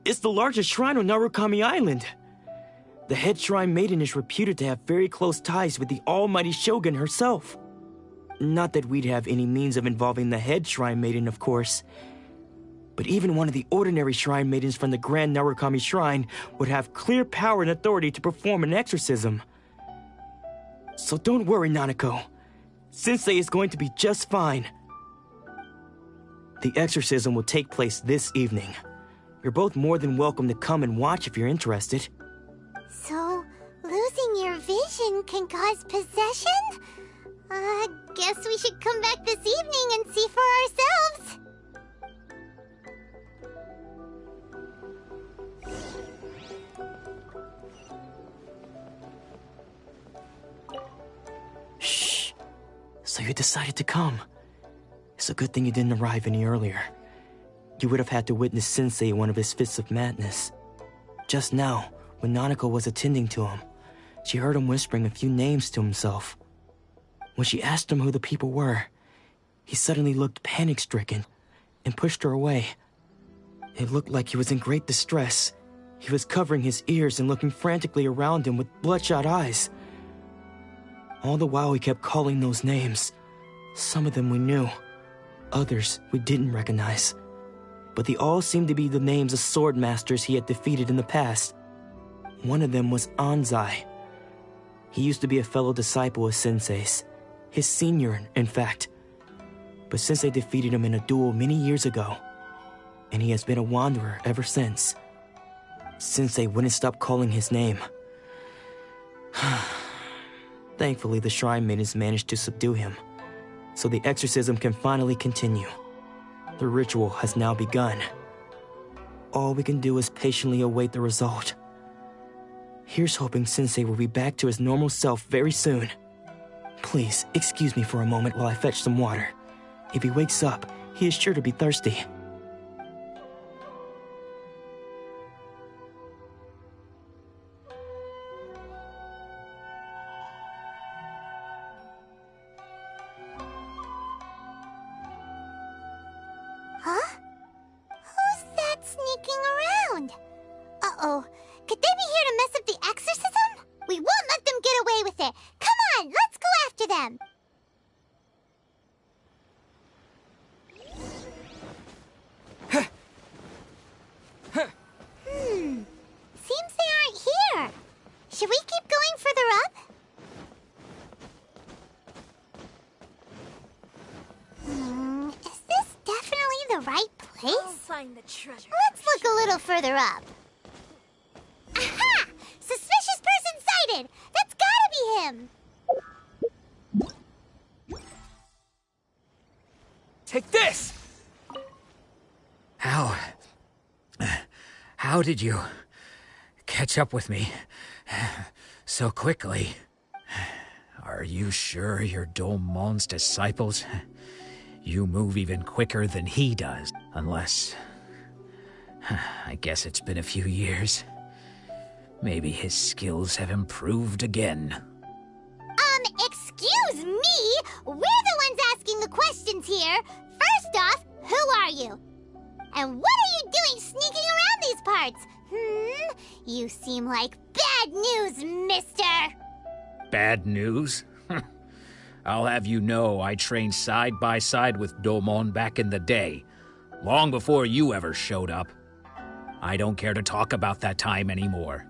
It's the largest shrine on Narukami Island. The head shrine maiden is reputed to have very close ties with the almighty Shogun herself. Not that we'd have any means of involving the head shrine maiden, of course. But even one of the ordinary shrine maidens from the Grand Narukami Shrine would have clear power and authority to perform an exorcism. So don't worry, Nanako. Sensei is going to be just fine. The exorcism will take place this evening. You're both more than welcome to come and watch if you're interested. So, losing your vision can cause possession? Guess we should come back this evening and see for ourselves. Shh. So you decided to come. It's a good thing you didn't arrive any earlier. You would have had to witness Sensei in one of his fits of madness. Just now, when Nanako was attending to him, she heard him whispering a few names to himself. When she asked him who the people were, he suddenly looked panic-stricken and pushed her away. It looked like he was in great distress. He was covering his ears and looking frantically around him with bloodshot eyes. All the while he kept calling those names. Some of them we knew, others we didn't recognize. But they all seemed to be the names of sword masters he had defeated in the past. One of them was Anzai. He used to be a fellow disciple of Sensei's. His senior, in fact. But Sensei defeated him in a duel many years ago, and he has been a wanderer ever since. Sensei wouldn't stop calling his name. Thankfully, the shrine maidens managed to subdue him, so the exorcism can finally continue. The ritual has now begun. All we can do is patiently await the result. Here's hoping Sensei will be back to his normal self very soon. Please, excuse me for a moment while I fetch some water. If he wakes up, he is sure to be thirsty. Huh? Who's that sneaking around? Uh-oh. Could they be here to mess up the exorcism? We won't let them get away with it. Come on, let's go after them. Seems they aren't here. Should we keep going further up? Is this definitely the right place? I'll find the treasure. Let's look a little further up. Aha! Suspicious person sighted! That's gotta be him! Take this! How did you catch up with me so quickly? Are you sure you're Domon's disciples? You move even quicker than he does, unless... I guess it's been a few years. Maybe his skills have improved again. Excuse me? We're the ones asking the questions here. First off, who are you? And what are you doing sneaking around these parts? You seem like bad news, mister. Bad news? I'll have you know I trained side by side with Domon back in the day, long before you ever showed up. I don't care to talk about that time anymore.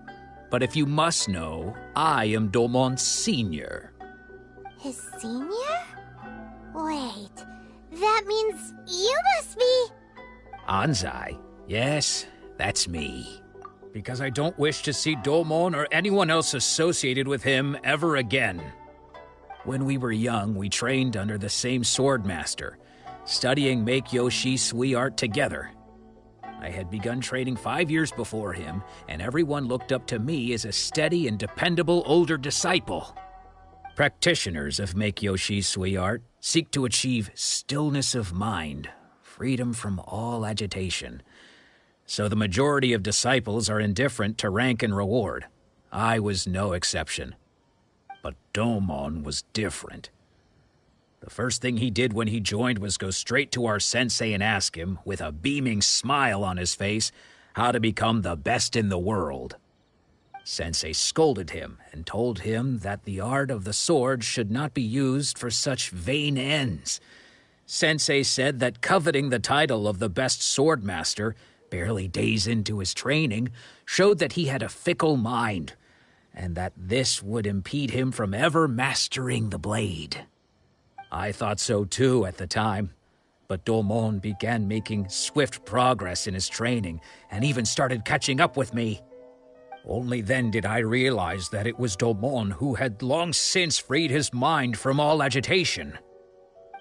But if you must know, I am Domon's senior. His senior? Wait, that means you must be... Anzai? Yes, that's me. Because I don't wish to see Domon or anyone else associated with him ever again. When we were young, we trained under the same swordmaster, studying Make-Yoshi Sui art together. I had begun training 5 years before him, and everyone looked up to me as a steady and dependable older disciple. Practitioners of Make-Yoshi Sui art seek to achieve stillness of mind, freedom from all agitation. So the majority of disciples are indifferent to rank and reward. I was no exception. But Domon was different. The first thing he did when he joined was go straight to our sensei and ask him, with a beaming smile on his face, how to become the best in the world. Sensei scolded him and told him that the art of the sword should not be used for such vain ends. Sensei said that coveting the title of the best swordmaster, barely days into his training, showed that he had a fickle mind, and that this would impede him from ever mastering the blade. I thought so too at the time, but Domon began making swift progress in his training and even started catching up with me. Only then did I realize that it was Domon who had long since freed his mind from all agitation.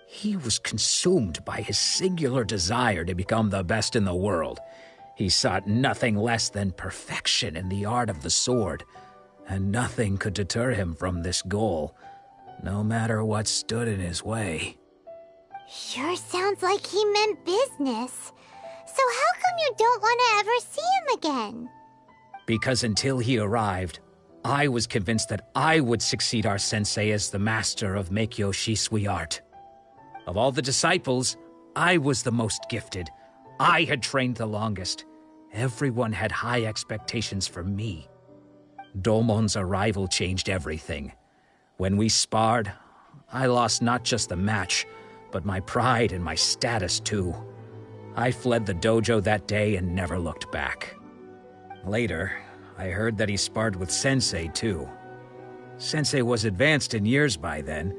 He was consumed by his singular desire to become the best in the world. He sought nothing less than perfection in the art of the sword, and nothing could deter him from this goal, no matter what stood in his way. Sure sounds like he meant business. So how come you don't want to ever see him again? Because until he arrived, I was convinced that I would succeed our sensei as the master of Make-Yoshi Sui art. Of all the disciples, I was the most gifted. I had trained the longest. Everyone had high expectations for me. Domon's arrival changed everything. When we sparred, I lost not just the match, but my pride and my status too. I fled the dojo that day and never looked back. Later, I heard that he sparred with Sensei too. Sensei was advanced in years by then,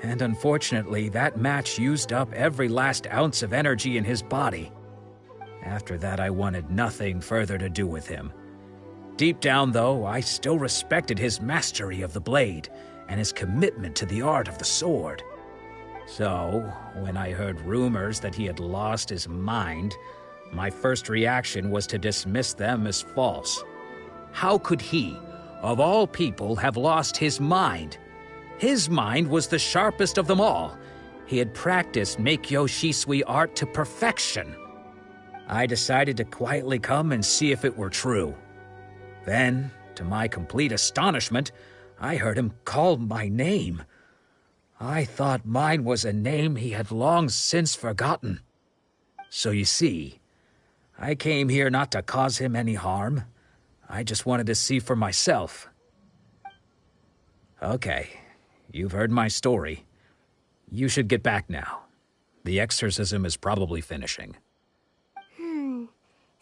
and unfortunately that match used up every last ounce of energy in his body. After that, I wanted nothing further to do with him. Deep down, though, I still respected his mastery of the blade and his commitment to the art of the sword. So, when I heard rumors that he had lost his mind, my first reaction was to dismiss them as false. How could he, of all people, have lost his mind? His mind was the sharpest of them all. He had practiced Make-Yoshi Sui art to perfection. I decided to quietly come and see if it were true. Then, to my complete astonishment, I heard him call my name. I thought mine was a name he had long since forgotten. So you see, I came here not to cause him any harm. I just wanted to see for myself. Okay, you've heard my story. You should get back now. The exorcism is probably finishing.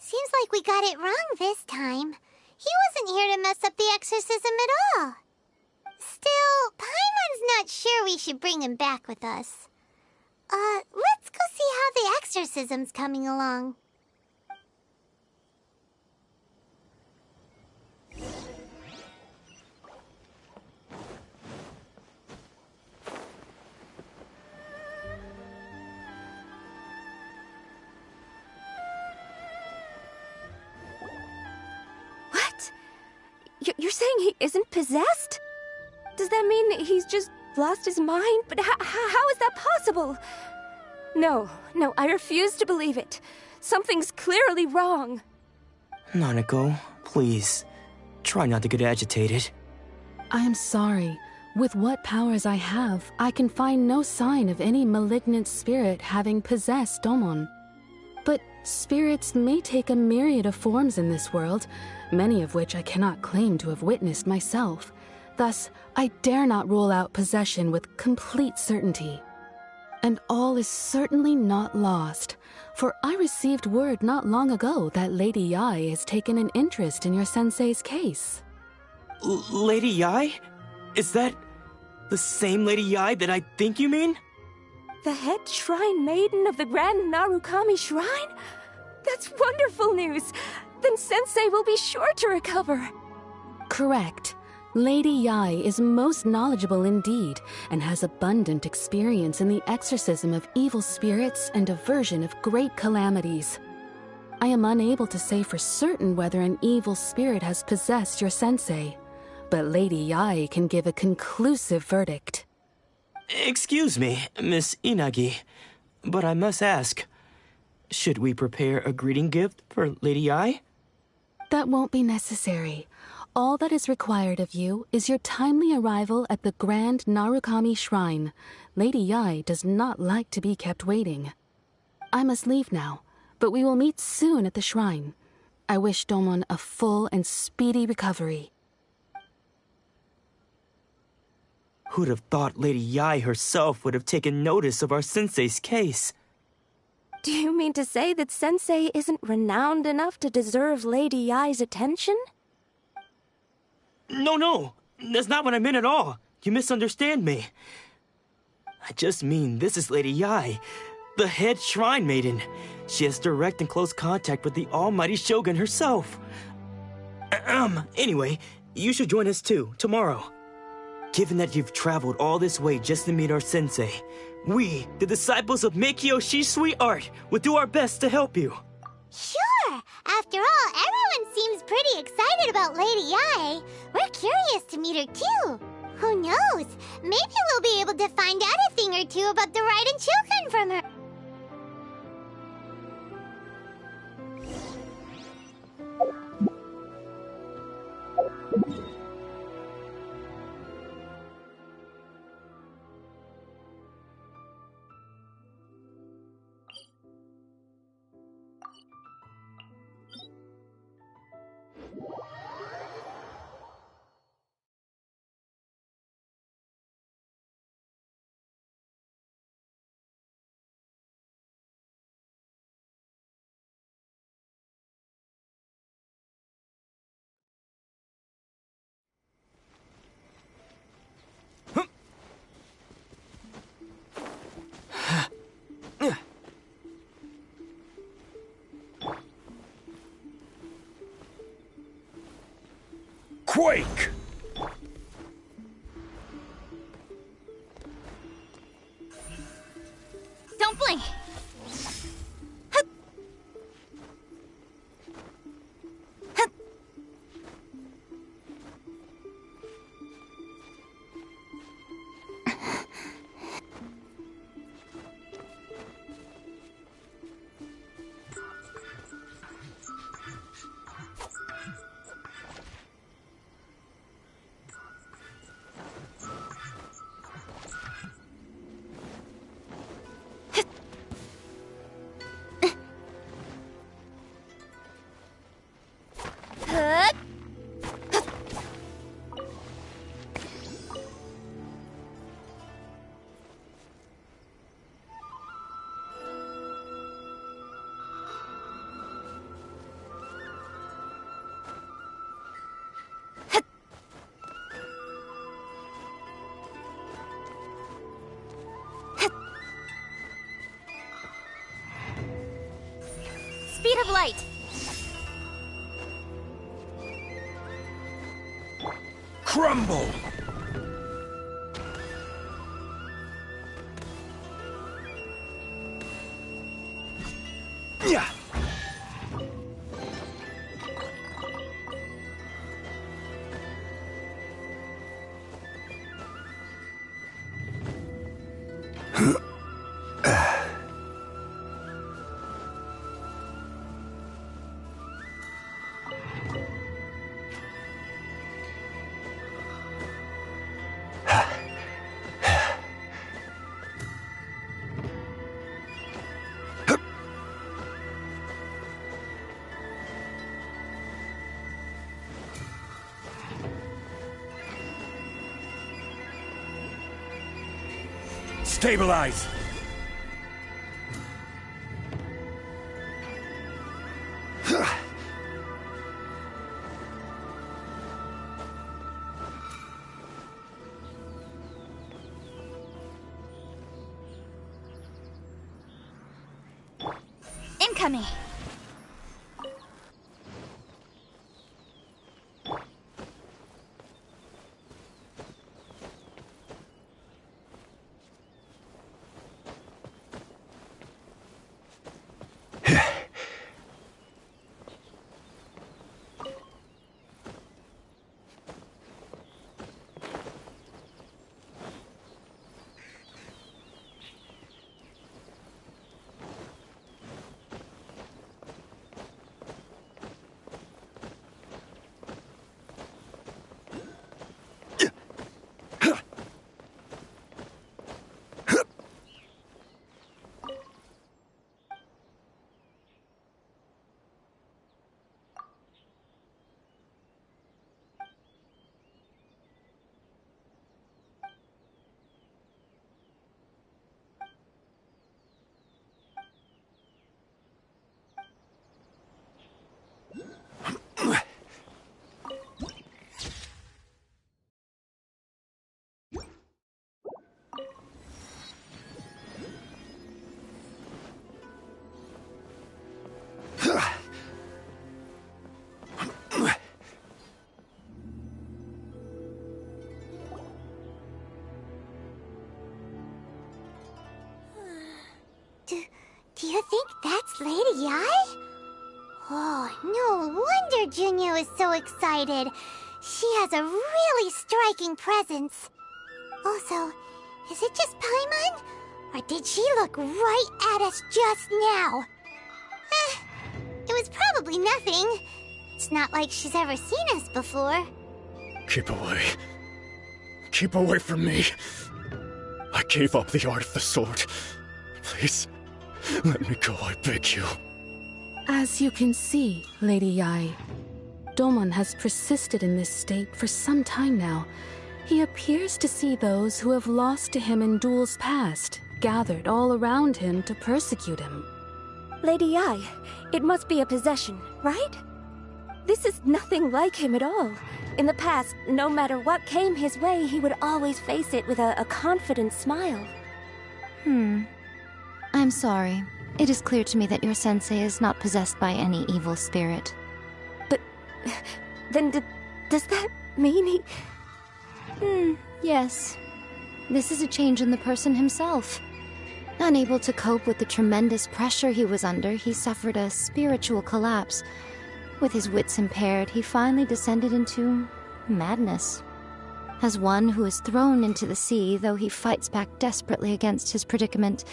Seems like we got it wrong this time. He wasn't here to mess up the exorcism at all. Still, Paimon's not sure we should bring him back with us. Let's go see how the exorcism's coming along. You're saying he isn't possessed? Does that mean that he's just lost his mind? But how is that possible? No, I refuse to believe it. Something's clearly wrong. Nanako, please, try not to get agitated. I am sorry. With what powers I have, I can find no sign of any malignant spirit having possessed Domon. But spirits may take a myriad of forms in this world, many of which I cannot claim to have witnessed myself. Thus, I dare not rule out possession with complete certainty. And all is certainly not lost, for I received word not long ago that Lady Yai has taken an interest in your sensei's case. Lady Yai? Is that the same Lady Yai that I think you mean? The head shrine maiden of the Grand Narukami Shrine? That's wonderful news! Then Sensei will be sure to recover. Correct. Lady Yai is most knowledgeable indeed, and has abundant experience in the exorcism of evil spirits and aversion of great calamities. I am unable to say for certain whether an evil spirit has possessed your sensei, but Lady Yai can give a conclusive verdict. Excuse me, Miss Inagi, but I must ask, should we prepare a greeting gift for Lady Yai? That won't be necessary. All that is required of you is your timely arrival at the Grand Narukami Shrine. Lady Yai does not like to be kept waiting. I must leave now, but we will meet soon at the shrine. I wish Domon a full and speedy recovery. Who'd have thought Lady Yai herself would have taken notice of our sensei's case? Do you mean to say that Sensei isn't renowned enough to deserve Lady Yai's attention? No, that's not what I meant at all. You misunderstand me. I just mean this is Lady Yai, the head shrine maiden. She has direct and close contact with the almighty Shogun herself. Anyway, you should join us too, tomorrow. Given that you've traveled all this way just to meet our sensei, we, the disciples of Meikyo Shisui Art, will do our best to help you. Sure! After all, everyone seems pretty excited about Lady Yai. We're curious to meet her too. Who knows? Maybe we'll be able to find out a thing or two about the Raiden Shogun from her. Quake! Don't blink! Speed of light! Crumble! Yeah! Stabilize! coming. Do you think that's Lady Ai? Oh, no wonder Junya is so excited. She has a really striking presence. Also, is it just Paimon? Or did she look right at us just now? It was probably nothing. It's not like she's ever seen us before. Keep away. Keep away from me. I gave up the art of the sword. Please, let me go, I beg you. As you can see, Lady Yae, Domon has persisted in this state for some time now. He appears to see those who have lost to him in duels past, gathered all around him to persecute him. Lady Yae, it must be a possession, right? This is nothing like him at all. In the past, no matter what came his way, he would always face it with a confident smile. I'm sorry. It is clear to me that your sensei is not possessed by any evil spirit. But then does that mean he... Yes. This is a change in the person himself. Unable to cope with the tremendous pressure he was under, he suffered a spiritual collapse. With his wits impaired, he finally descended into madness. As one who is thrown into the sea, though he fights back desperately against his predicament,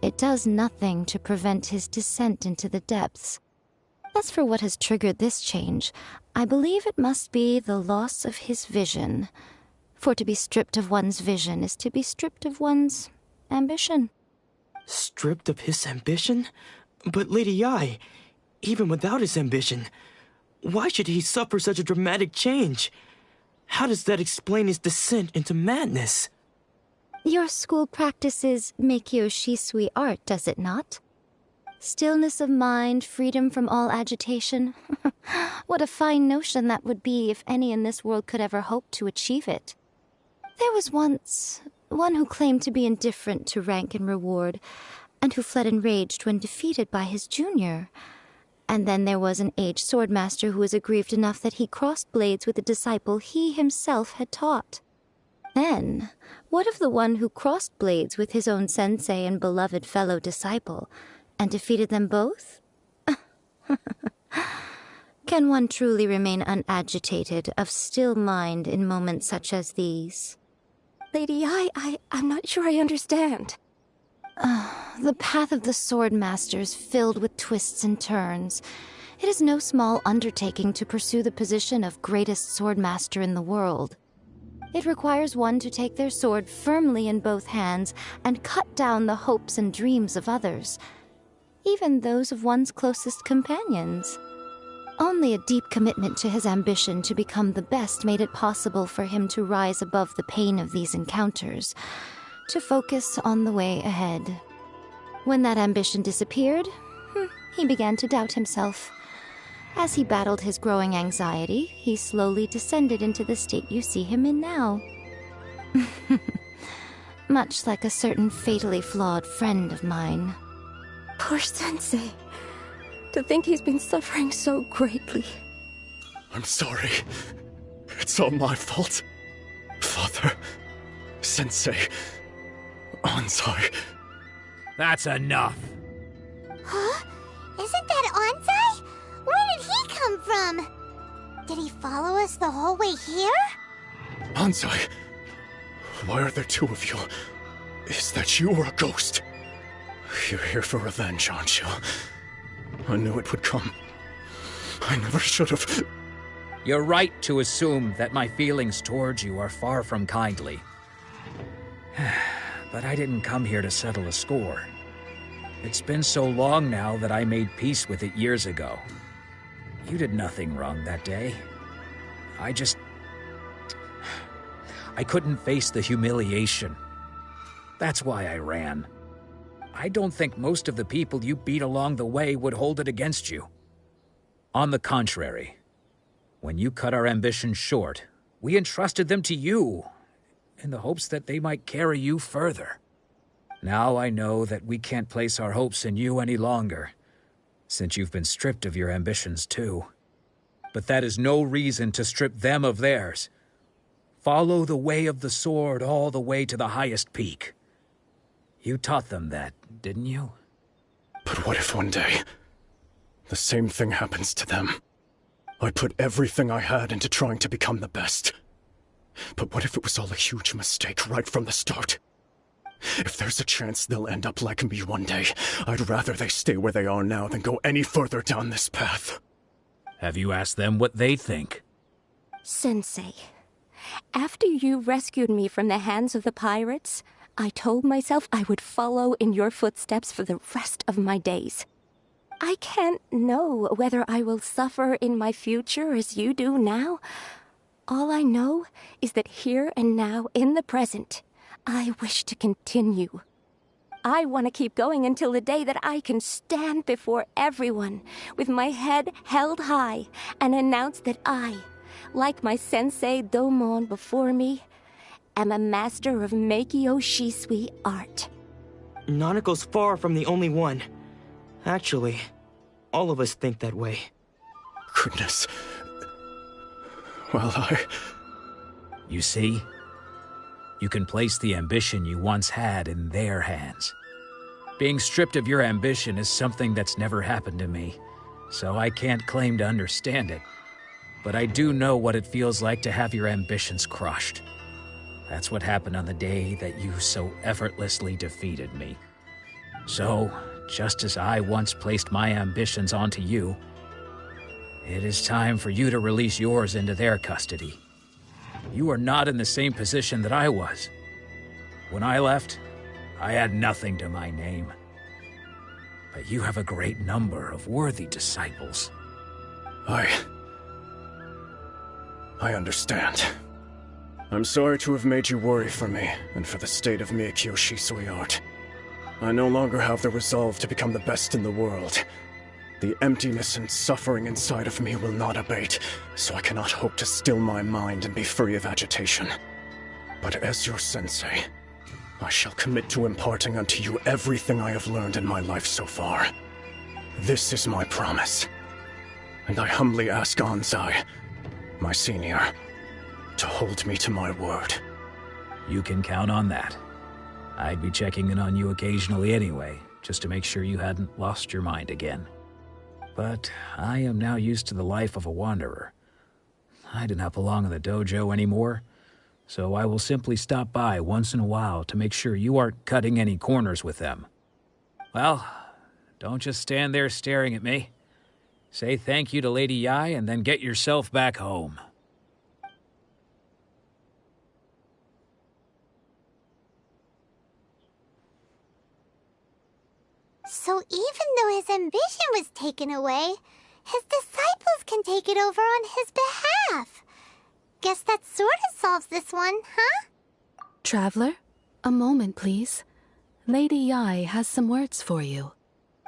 it does nothing to prevent his descent into the depths. As for what has triggered this change, I believe it must be the loss of his vision. For to be stripped of one's vision is to be stripped of one's ambition. Stripped of his ambition? But Lady Yae, even without his ambition, why should he suffer such a dramatic change? How does that explain his descent into madness? Your school practices Meikyo Shisui art, does it not? Stillness of mind, freedom from all agitation. What a fine notion that would be if any in this world could ever hope to achieve it. There was once one who claimed to be indifferent to rank and reward, and who fled enraged when defeated by his junior. And then there was an aged swordmaster who was aggrieved enough that he crossed blades with a disciple he himself had taught. Then, what of the one who crossed blades with his own sensei and beloved fellow disciple, and defeated them both? Can one truly remain unagitated, of still mind in moments such as these? Lady Yae, I'm not sure I understand. The path of the swordmaster is filled with twists and turns. It is no small undertaking to pursue the position of greatest swordmaster in the world. It requires one to take their sword firmly in both hands and cut down the hopes and dreams of others, even those of one's closest companions. Only a deep commitment to his ambition to become the best made it possible for him to rise above the pain of these encounters, to focus on the way ahead. When that ambition disappeared, he began to doubt himself. As he battled his growing anxiety, he slowly descended into the state you see him in now. Much like a certain fatally flawed friend of mine. Poor sensei. To think he's been suffering so greatly. I'm sorry. It's all my fault. Father, Sensei, Anzai. That's enough. Huh? Isn't that Anzai? Where did he come from? Did he follow us the whole way here? Anzai, why are there two of you? Is that you or a ghost? You're here for revenge, aren't you? I knew it would come. I never should have. You're right to assume that my feelings towards you are far from kindly. But I didn't come here to settle a score. It's been so long now that I made peace with it years ago. You did nothing wrong that day. I couldn't face the humiliation. That's why I ran. I don't think most of the people you beat along the way would hold it against you. On the contrary, when you cut our ambitions short, we entrusted them to you, in the hopes that they might carry you further. Now I know that we can't place our hopes in you any longer, since you've been stripped of your ambitions too. But that is no reason to strip them of theirs. Follow the way of the sword all the way to the highest peak. You taught them that, didn't you? But what if one day, the same thing happens to them? I put everything I had into trying to become the best. But what if it was all a huge mistake right from the start? If there's a chance they'll end up like me one day, I'd rather they stay where they are now than go any further down this path. Have you asked them what they think? Sensei, after you rescued me from the hands of the pirates, I told myself I would follow in your footsteps for the rest of my days. I can't know whether I will suffer in my future as you do now. All I know is that here and now, in the present, I wish to continue. I want to keep going until the day that I can stand before everyone with my head held high and announce that I, like my sensei Domon before me, am a master of Meikyo Shisui art. Nanako's far from the only one. Actually, all of us think that way. Goodness. Well, You see? You can place the ambition you once had in their hands. Being stripped of your ambition is something that's never happened to me, so I can't claim to understand it. But I do know what it feels like to have your ambitions crushed. That's what happened on the day that you so effortlessly defeated me. So, just as I once placed my ambitions onto you, it is time for you to release yours into their custody. You are not in the same position that I was. When I left, I had nothing to my name. But you have a great number of worthy disciples. I understand. I'm sorry to have made you worry for me, and for the state of Meikyo Shisui art. I no longer have the resolve to become the best in the world. The emptiness and suffering inside of me will not abate, so I cannot hope to still my mind and be free of agitation. But as your sensei, I shall commit to imparting unto you everything I have learned in my life so far. This is my promise. And I humbly ask Anzai, my senior, to hold me to my word. You can count on that. I'd be checking in on you occasionally anyway, just to make sure you hadn't lost your mind again. But I am now used to the life of a wanderer. I do not belong in the dojo anymore, so I will simply stop by once in a while to make sure you aren't cutting any corners with them. Well, don't just stand there staring at me. Say thank you to Lady Yai and then get yourself back home. So even though his ambition was taken away, his disciples can take it over on his behalf. Guess that sort of solves this one, huh? Traveler, a moment, please. Lady Yai has some words for you.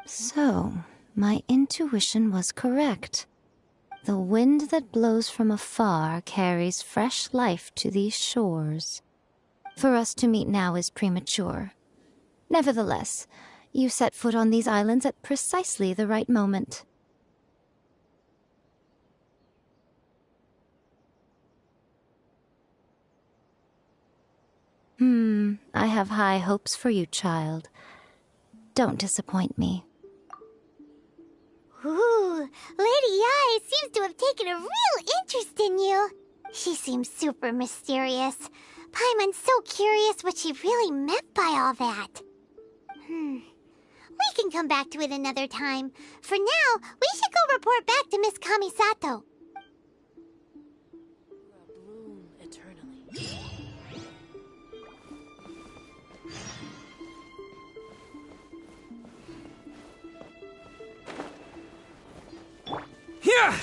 So, my intuition was correct. The wind that blows from afar carries fresh life to these shores. For us to meet now is premature. Nevertheless, you set foot on these islands at precisely the right moment. I have high hopes for you, child. Don't disappoint me. Ooh, Lady Ai seems to have taken a real interest in you. She seems super mysterious. Paimon's so curious what she really meant by all that. We can come back to it another time. For now, we should go report back to Miss Kamisato. Bloom eternally. Yeah!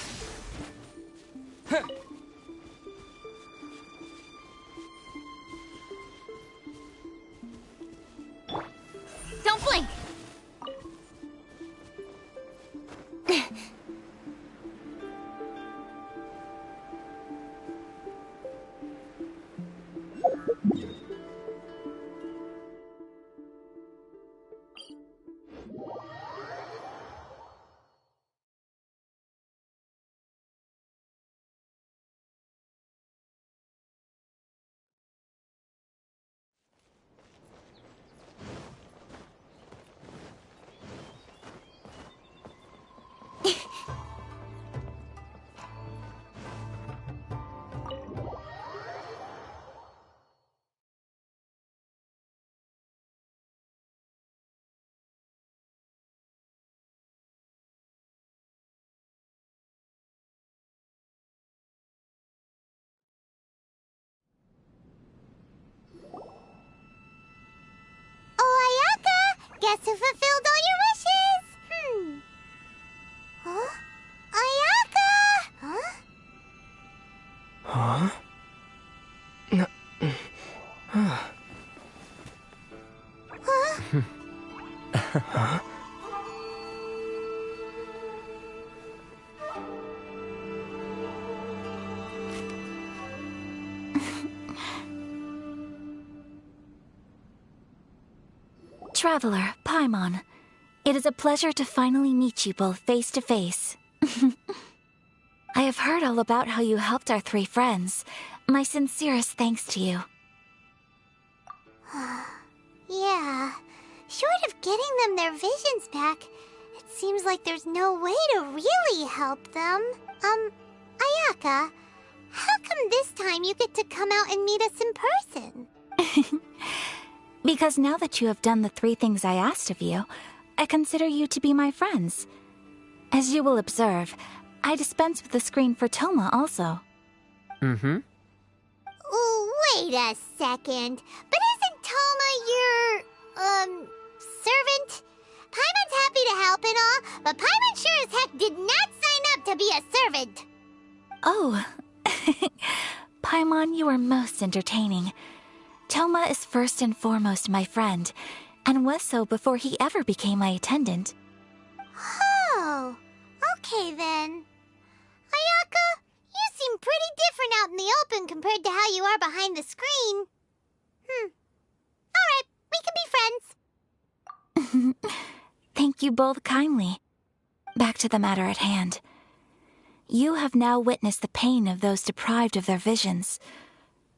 Don't blink! Oh, Ayaka! Guess who fulfilled all your wishes? Huh? Ayaka! Huh? Huh? Traveler, Paimon, it is a pleasure to finally meet you both face to face. I have heard all about how you helped our three friends. My sincerest thanks to you. Yeah. Short of getting them their visions back, it seems like there's no way to really help them. Ayaka, how come this time you get to come out and meet us in person? Because now that you have done the 3 things I asked of you, I consider you to be my friends. As you will observe, I dispense with the screen for Toma also. Oh, wait a second. But isn't Toma your, servant? Paimon's happy to help and all, but Paimon sure as heck did not sign up to be a servant. Oh. Paimon, you are most entertaining. Toma is first and foremost my friend, and was so before he ever became my attendant. Oh, okay then. Ayaka, you seem pretty different out in the open compared to how you are behind the screen. Alright, we can be friends. Thank you both kindly. Back to the matter at hand. You have now witnessed the pain of those deprived of their visions.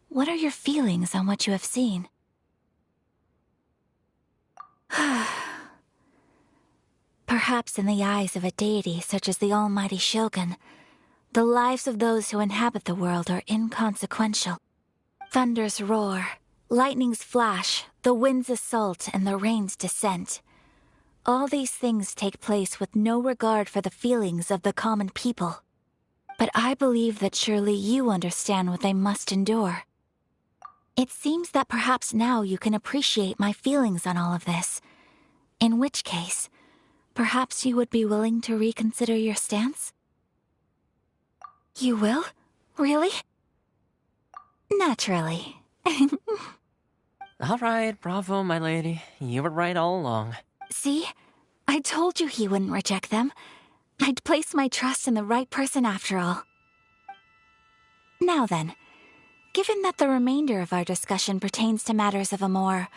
What are your feelings on what you have seen? Perhaps in the eyes of a deity such as the almighty Shogun, the lives of those who inhabit the world are inconsequential. Thunders roar, lightnings flash, the winds assault, and the rains descent. All these things take place with no regard for the feelings of the common people. But I believe that surely you understand what they must endure. It seems that perhaps now you can appreciate my feelings on all of this. In which case, perhaps you would be willing to reconsider your stance? You will? Really? Naturally. All right, bravo, my lady. You were right all along. See? I told you he wouldn't reject them. I'd placed my trust in the right person after all. Now then, given that the remainder of our discussion pertains to matters of a more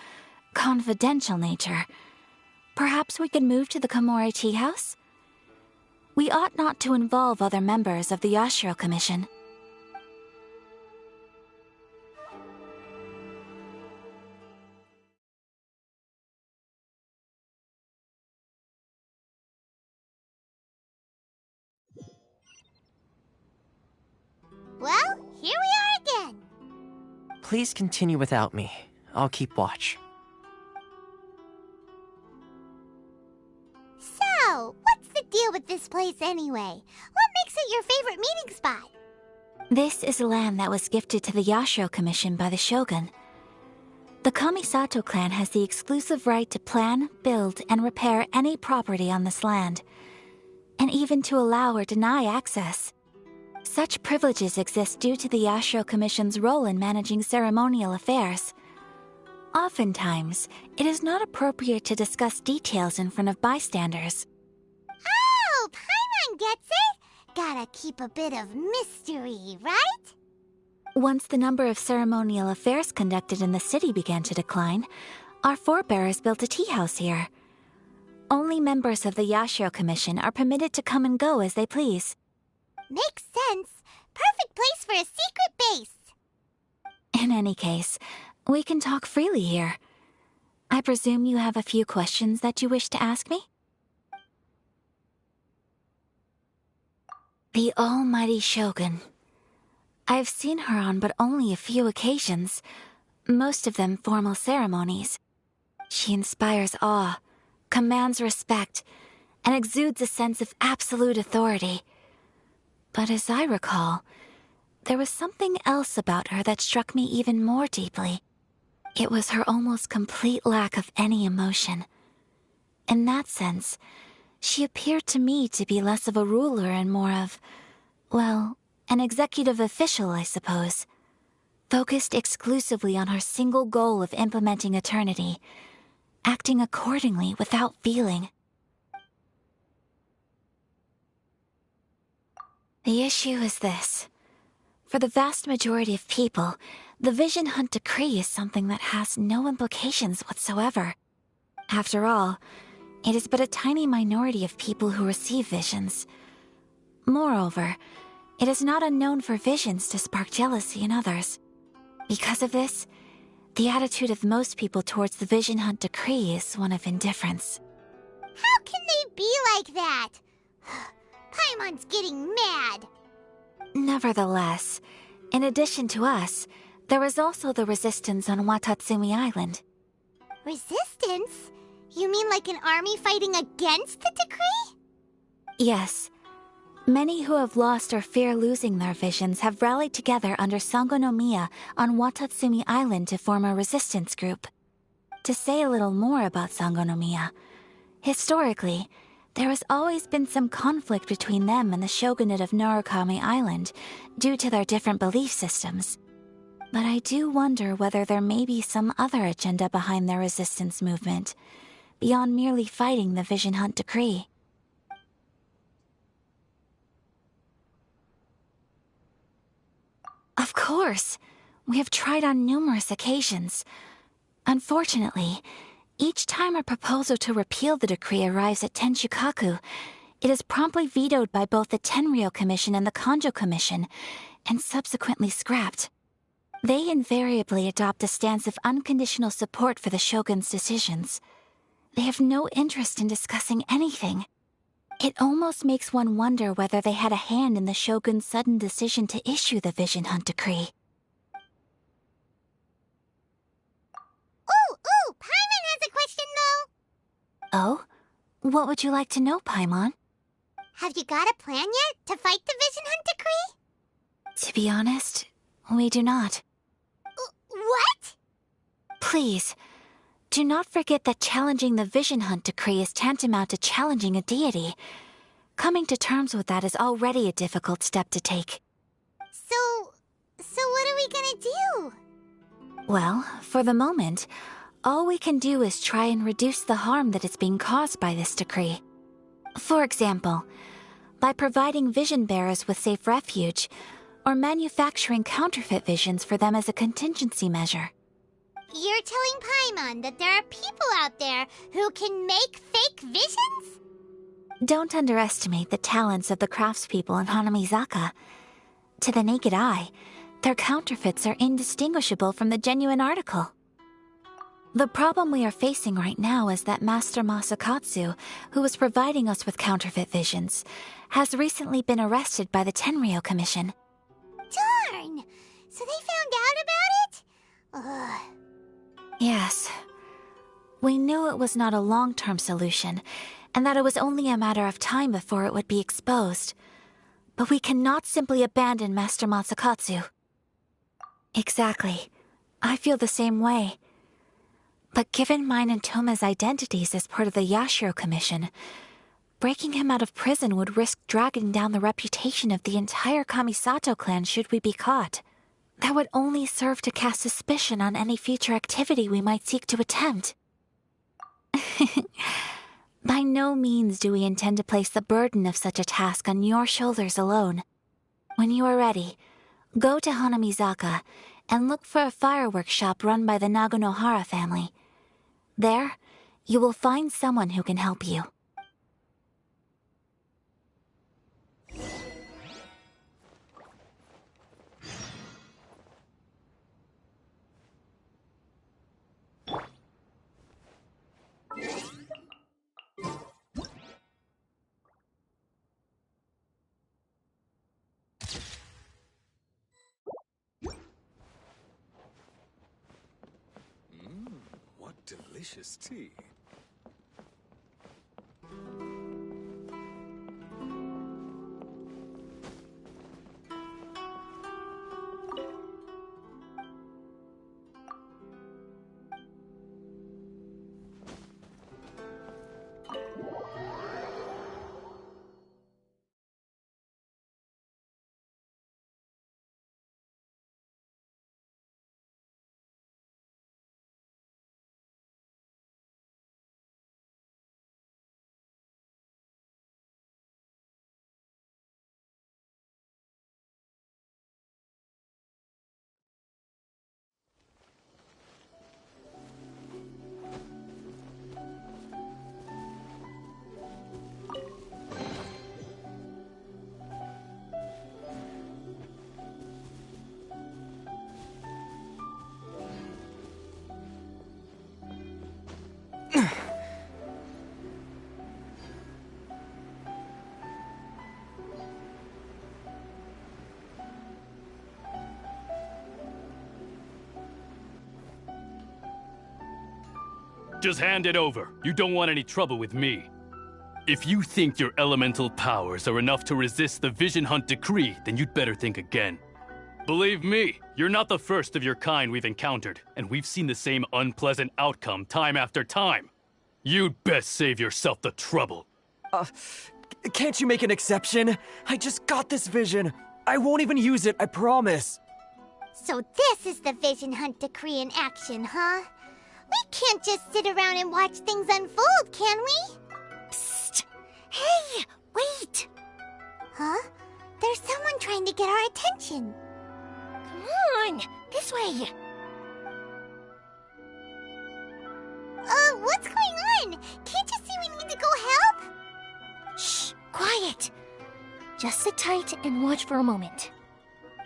confidential nature, perhaps we could move to the Komori Tea House? We ought not to involve other members of the Yashiro Commission. Well, here we are again. Please continue without me. I'll keep watch. So, what's the deal with this place anyway? What makes it your favorite meeting spot? This is land that was gifted to the Yashiro Commission by the Shogun. The Kamisato clan has the exclusive right to plan, build, and repair any property on this land, and even to allow or deny access. Such privileges exist due to the Yashiro Commission's role in managing ceremonial affairs. Oftentimes, it is not appropriate to discuss details in front of bystanders. Oh, Paimon gets it! Gotta keep a bit of mystery, right? Once the number of ceremonial affairs conducted in the city began to decline, our forebears built a tea house here. Only members of the Yashiro Commission are permitted to come and go as they please. Makes sense. Perfect place for a secret base. In any case, we can talk freely here. I presume you have a few questions that you wish to ask me? The almighty Shogun. I've seen her on but only a few occasions, most of them formal ceremonies. She inspires awe, commands respect, and exudes a sense of absolute authority. But as I recall, there was something else about her that struck me even more deeply. It was her almost complete lack of any emotion. In that sense, she appeared to me to be less of a ruler and more of, well, an executive official, I suppose. Focused exclusively on her single goal of implementing eternity, acting accordingly without feeling. The issue is this. For the vast majority of people, the Vision Hunt Decree is something that has no implications whatsoever. After all, it is but a tiny minority of people who receive visions. Moreover, it is not unknown for visions to spark jealousy in others. Because of this, the attitude of most people towards the Vision Hunt Decree is one of indifference. How can they be like that? Paimon's getting mad. Nevertheless, in addition to us, there is also the resistance on Watatsumi Island. Resistance? You mean like an army fighting against the decree? Yes. Many who have lost or fear losing their visions have rallied together under Sangonomiya on Watatsumi Island to form a resistance group. To say a little more about Sangonomiya, historically, there has always been some conflict between them and the shogunate of Narukami Island due to their different belief systems. But I do wonder whether there may be some other agenda behind their resistance movement, beyond merely fighting the Vision Hunt Decree. Of course! We have tried on numerous occasions. Unfortunately, each time a proposal to repeal the decree arrives at Tenshukaku, it is promptly vetoed by both the Tenryou Commission and the Kanjo Commission, and subsequently scrapped. They invariably adopt a stance of unconditional support for the Shogun's decisions. They have no interest in discussing anything. It almost makes one wonder whether they had a hand in the Shogun's sudden decision to issue the Vision Hunt Decree. Ooh, Paimon has a question though. Oh? What would you like to know, Paimon? Have you got a plan yet to fight the Vision Hunt Decree? To be honest, we do not. What? Please, do not forget that challenging the Vision Hunt Decree is tantamount to challenging a deity. Coming to terms with that is already a difficult step to take. So what are we gonna do? Well, for the moment, all we can do is try and reduce the harm that is being caused by this decree. For example, by providing vision bearers with safe refuge, or manufacturing counterfeit visions for them as a contingency measure. You're telling Paimon that there are people out there who can make fake visions? Don't underestimate the talents of the craftspeople in Hanamizaka. To the naked eye, their counterfeits are indistinguishable from the genuine article. The problem we are facing right now is that Master Masakatsu, who was providing us with counterfeit visions, has recently been arrested by the Tenryou Commission. Ugh. Yes. We knew it was not a long-term solution, and that it was only a matter of time before it would be exposed. But we cannot simply abandon Master Matsukatsu. Exactly. I feel the same way. But given mine and Toma's identities as part of the Yashiro Commission, breaking him out of prison would risk dragging down the reputation of the entire Kamisato clan should we be caught. That would only serve to cast suspicion on any future activity we might seek to attempt. By no means do we intend to place the burden of such a task on your shoulders alone. When you are ready, go to Hanamizaka and look for a fireworks shop run by the Naganohara family. There, you will find someone who can help you. What delicious tea. Just hand it over. You don't want any trouble with me. If you think your elemental powers are enough to resist the Vision Hunt decree, then you'd better think again. Believe me, you're not the first of your kind we've encountered, and we've seen the same unpleasant outcome time after time. You'd best save yourself the trouble. Can't you make an exception? I just got this vision. I won't even use it, I promise. So this is the Vision Hunt decree in action, huh? We can't just sit around and watch things unfold, can we? Psst! Hey, wait! Huh? There's someone trying to get our attention. Come on, this way. What's going on? Can't you see we need to go help? Shh, quiet. Just sit tight and watch for a moment.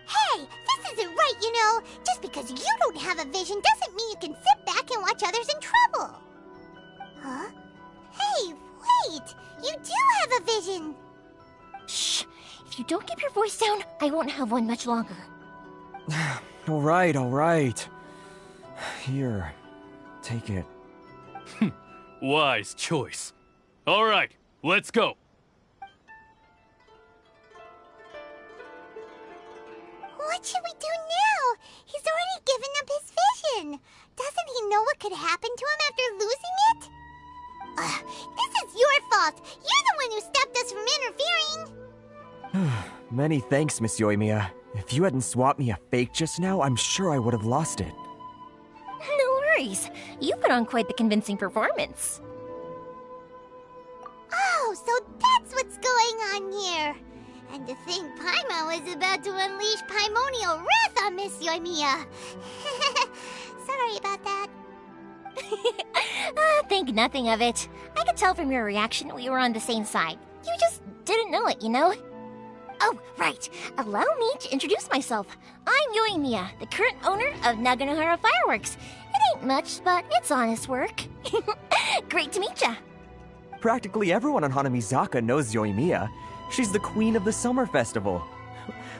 Hey, this isn't right, you know. Just because you don't have a vision doesn't mean you can sit back and watch others in trouble. Huh? Hey, wait! You do have a vision! Shh! If you don't keep your voice down, I won't have one much longer. All right. Here, take it. Wise choice. All right, let's go. What should we do now? He's already given up his vision. Doesn't he know what could happen to him after losing it? This is your fault. You're the one who stopped us from interfering. Many thanks, Miss Yoimiya. If you hadn't swapped me a fake just now, I'm sure I would have lost it. No worries. You put on quite the convincing performance. Oh, so that's what's going on here. And to think Paimon was about to unleash Paimonial wrath on Miss Yoimiya. Sorry about that. Think nothing of it. I could tell from your reaction we were on the same side. You just didn't know it, you know? Oh, right. Allow me to introduce myself. I'm Yoimiya, the current owner of Naganohara Fireworks. It ain't much, but it's honest work. Great to meet ya. Practically everyone on Hanamizaka knows Yoimiya. She's the queen of the summer festival.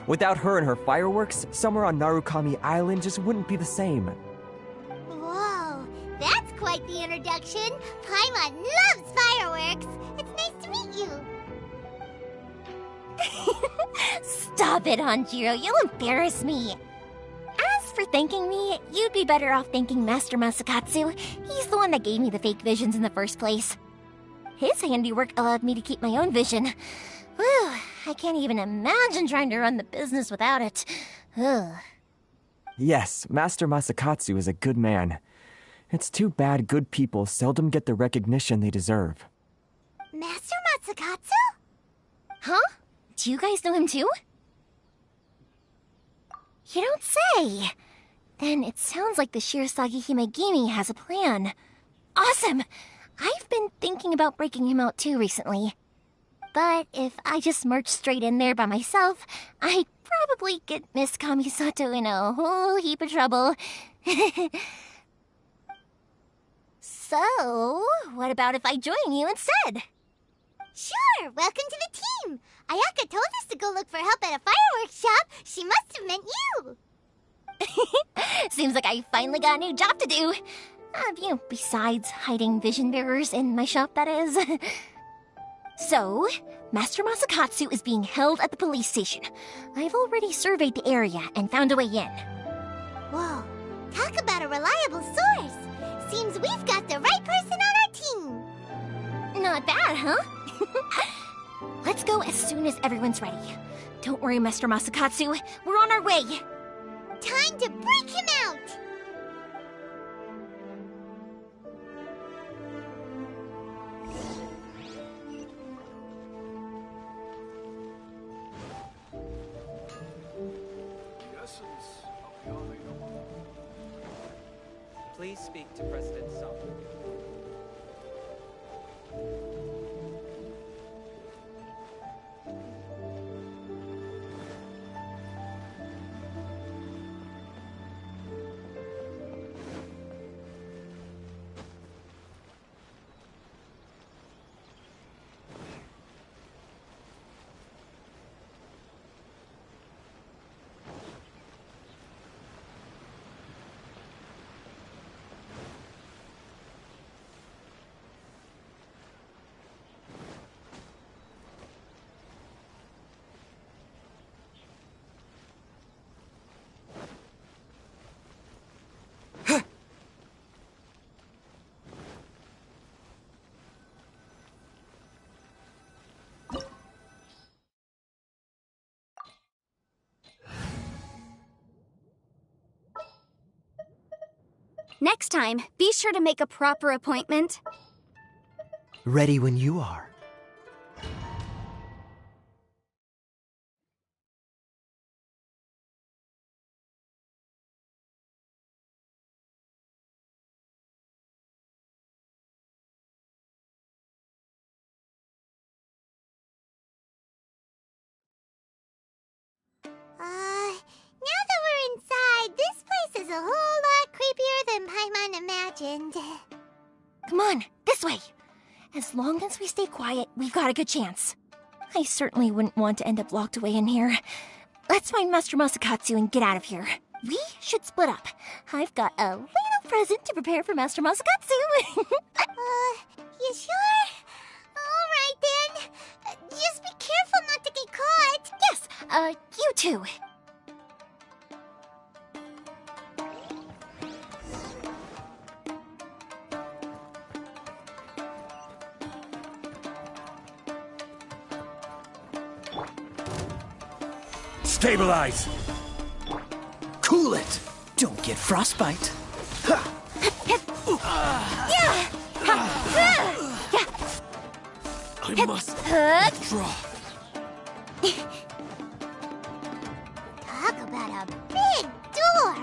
Without her and her fireworks, summer on Narukami Island just wouldn't be the same. introduction. Paimon loves fireworks. It's nice to meet you. Stop it, Hanjiro. You'll embarrass me. As for thanking me, you'd be better off thanking Master Masakatsu. He's the one that gave me the fake visions in the first place. His handiwork allowed me to keep my own vision. Whew, I can't even imagine trying to run the business without it. Ugh. Yes, Master Masakatsu is a good man. It's too bad good people seldom get the recognition they deserve. Master Masakatsu? Huh? Do you guys know him too? You don't say! Then it sounds like the Shirasagi Himegimi has a plan. Awesome! I've been thinking about breaking him out too recently. But if I just marched straight in there by myself, I'd probably get Miss Kamisato in a whole heap of trouble. So, what about if I join you instead? Sure, welcome to the team. Ayaka told us to go look for help at a fireworks shop. She must have meant you. Seems like I finally got a new job to do. Besides hiding vision bearers in my shop, that is. So, Master Masakatsu is being held at the police station. I've already surveyed the area and found a way in. Whoa, talk about a reliable source. Seems we've got the right person on our team. Not bad, huh? Let's go as soon as everyone's ready. Don't worry, Master Masakatsu. We're on our way. Time to break him out! Please speak to President Sung. Next time, be sure to make a proper appointment. Ready when you are. Now that we're inside, this place is a whole lot creepier than Paimon imagined. Come on, this way. As long as we stay quiet, we've got a good chance. I certainly wouldn't want to end up locked away in here. Let's find Master Masakatsu and get out of here. We should split up. I've got a little present to prepare for Master Masakatsu. You sure? Alright then. Just be careful not to get caught. Yes, you too. Stabilize! Cool it! Don't get frostbite. I must withdraw. Talk about a big door.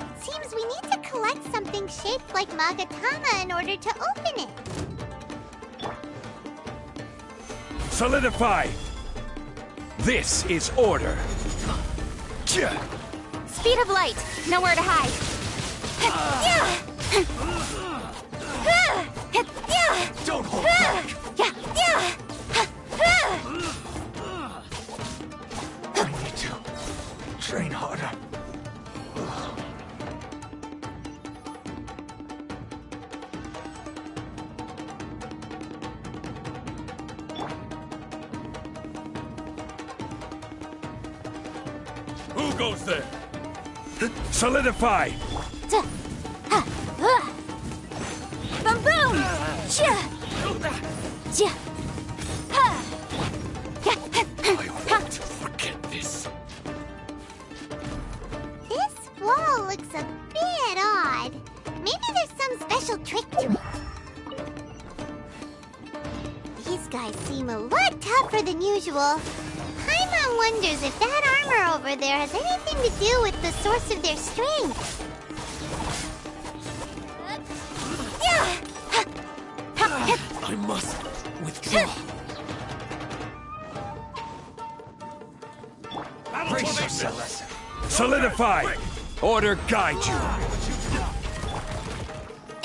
It seems we need to collect something shaped like Magatama in order to open it. Solidify! This is order. Speed of light. Nowhere to hide. Don't hold back. I need to train harder. Who goes there? Solidify! Boom boom! Chia! Chia! Forget this. This wall looks a bit odd. Maybe there's some special trick to it. These guys seem a lot tougher than usual. Paimon wonders if that armor over there has anything to do with the source of their strength. I must withdraw. Brace yourself. Solidify! Order guide you.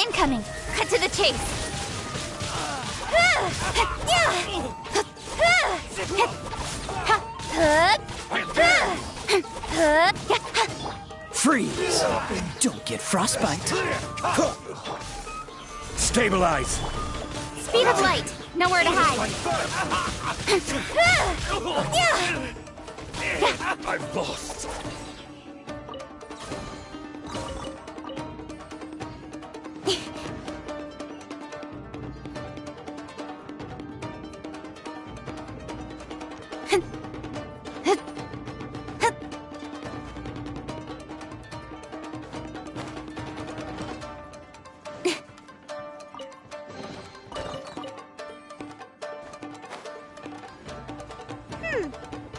Incoming! Cut to the chase! Freeze! Don't get frostbite. Stabilize! Speed of light! Nowhere to hide! I've lost.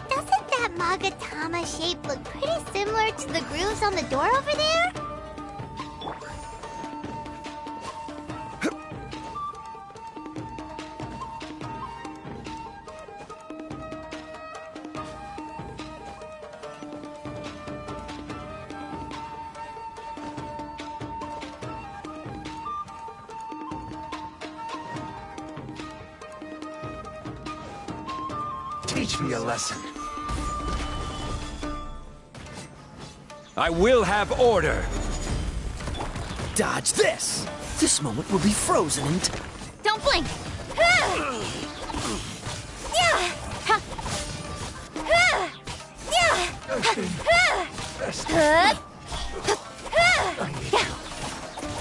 Doesn't that Magatama shape look pretty similar to the grooves on the door over there? Teach me a lesson. I will have order. Dodge this! This moment will be frozen in time. Don't blink!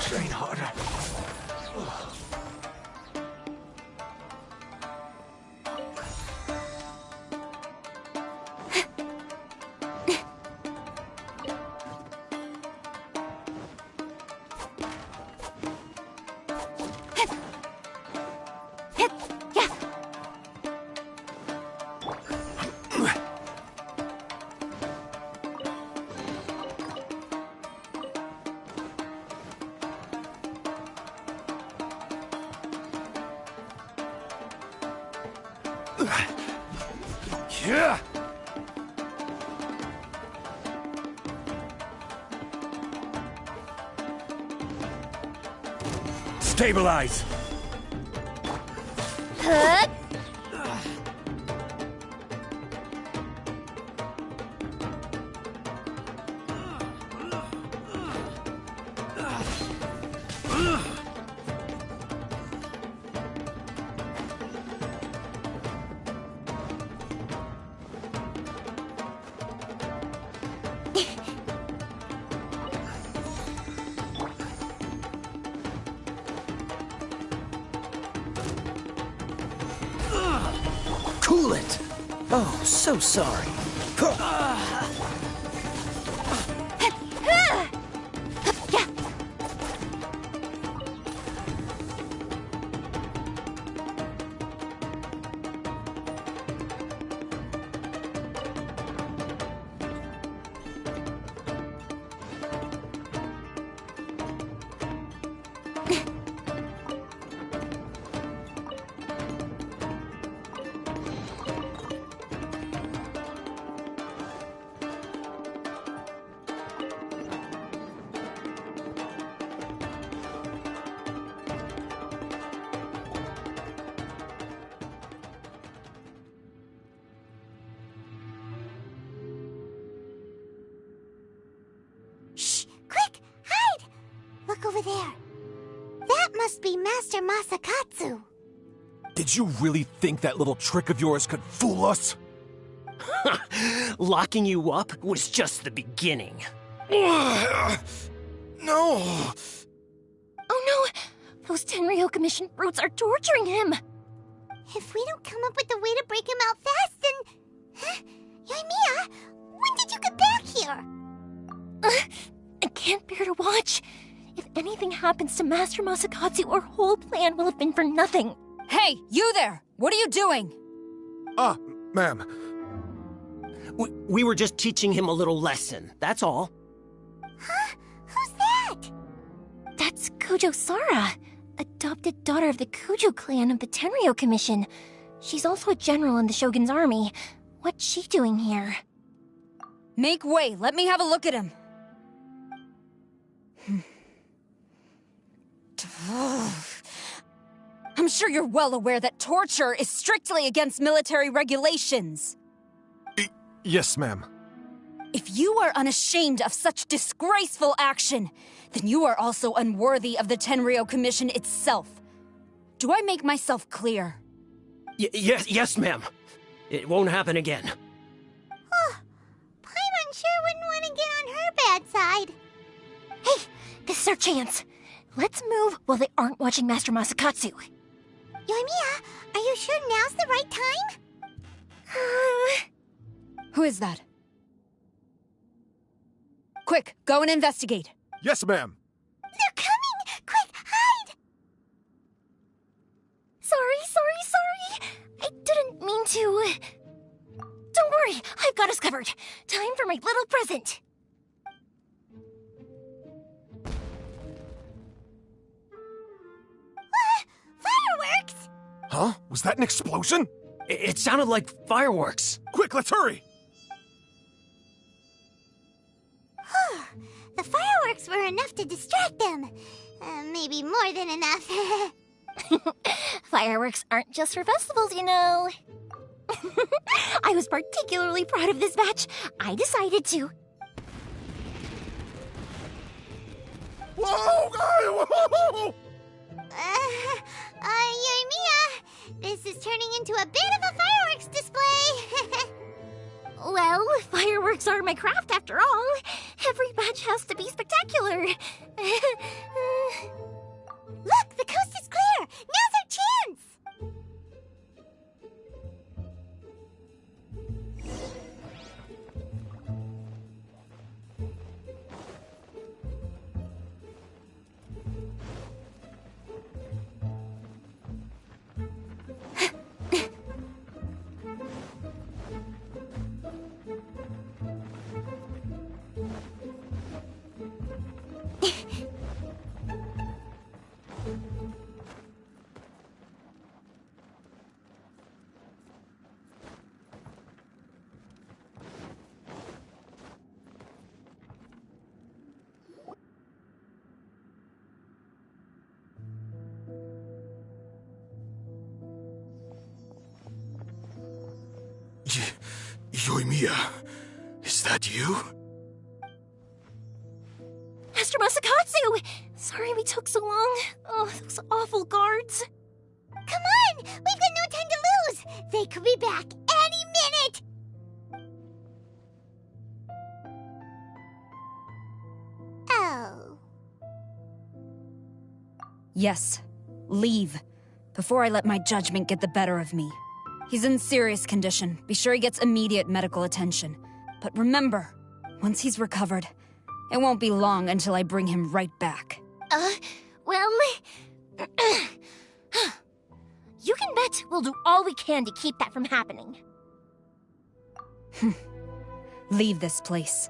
Train harder. Yeah. Stabilize. Cool it! Oh, so sorry. Look over there. That must be Master Masakatsu. Did you really think that little trick of yours could fool us? Locking you up was just the beginning. No! Oh no! Those Tenryo Commission brutes are torturing him! If we don't come up with a way to break him out fast, then... Yoimiya, when did you get back here? I can't bear to watch. If anything happens to Master Masakatsu, our whole plan will have been for nothing. Hey, you there! What are you doing? Ma'am. We were just teaching him a little lesson, that's all. Huh? Who's that? That's Kujo Sara, adopted daughter of the Kujo clan of the Tenryo Commission. She's also a general in the Shogun's army. What's she doing here? Make way, let me have a look at him. I'm sure you're well aware that torture is strictly against military regulations. Yes, ma'am. If you are unashamed of such disgraceful action, then you are also unworthy of the Tenryo Commission itself. Do I make myself clear? Yes, ma'am. It won't happen again. Paimon sure wouldn't want to get on her bad side. Hey, this is our chance. Let's move while they aren't watching Master Masakatsu. Yoimiya, are you sure now's the right time? Who is that? Quick, go and investigate. Yes, ma'am. They're coming! Quick, hide! Sorry. I didn't mean to... Don't worry, I've got us covered. Time for my little present. Fireworks! Huh? Was that an explosion? It sounded like fireworks. Quick, let's hurry! The fireworks were enough to distract them. Maybe more than enough. Fireworks aren't just for festivals, you know. I was particularly proud of this batch. I decided to. Whoa! Yoimiya, this is turning into a bit of a fireworks display. Well, fireworks are my craft after all. Every batch has to be spectacular. Look, the coast is clear. Now's our chance. Yoimiya, is that you? Master Masakatsu! Sorry we took so long. Oh, those awful guards. Come on! We've got no time to lose! They could be back any minute! Oh. Yes, leave. Before I let my judgment get the better of me. He's in serious condition. Be sure he gets immediate medical attention. But remember, once he's recovered, it won't be long until I bring him right back. Well... You can bet we'll do all we can to keep that from happening. Leave this place.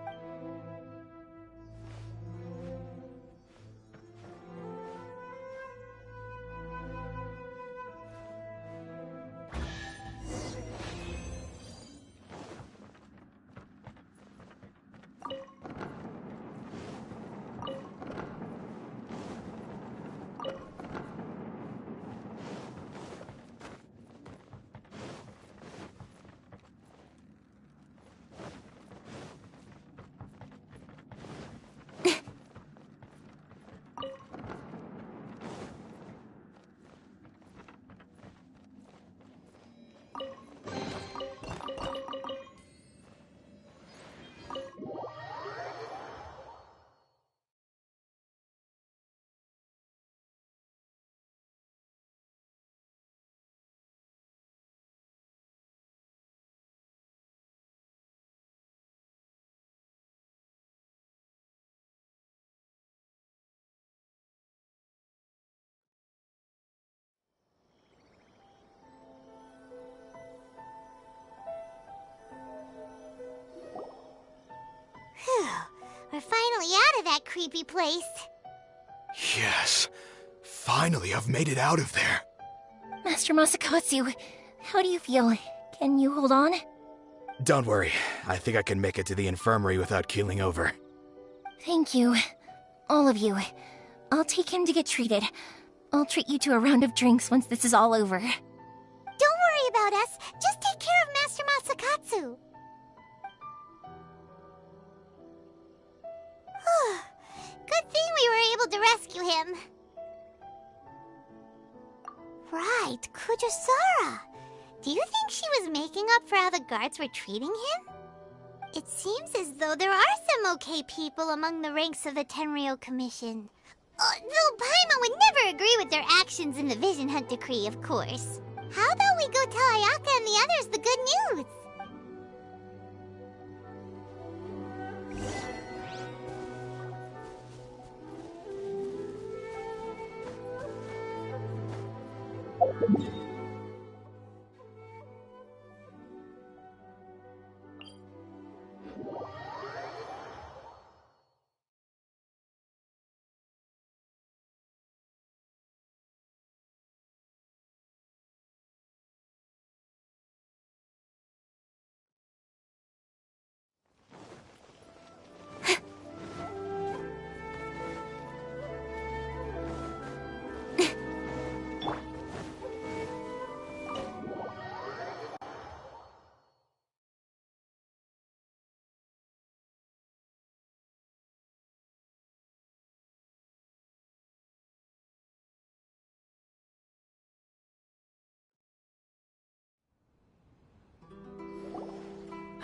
that creepy place. Yes. Finally, I've made it out of there. Master Masakatsu, how do you feel? Can you hold on? Don't worry. I think I can make it to the infirmary without keeling over. Thank you. All of you. I'll take him to get treated. I'll treat you to a round of drinks once this is all over. Don't worry about us. Just take care of Master Masakatsu. Good thing we were able to rescue him. Right, Kujosara. Do you think she was making up for how the guards were treating him? It seems as though there are some okay people among the ranks of the Tenryou Commission. Though Paimon would never agree with their actions in the Vision Hunt Decree, of course. How about we go tell Ayaka and the others the good news?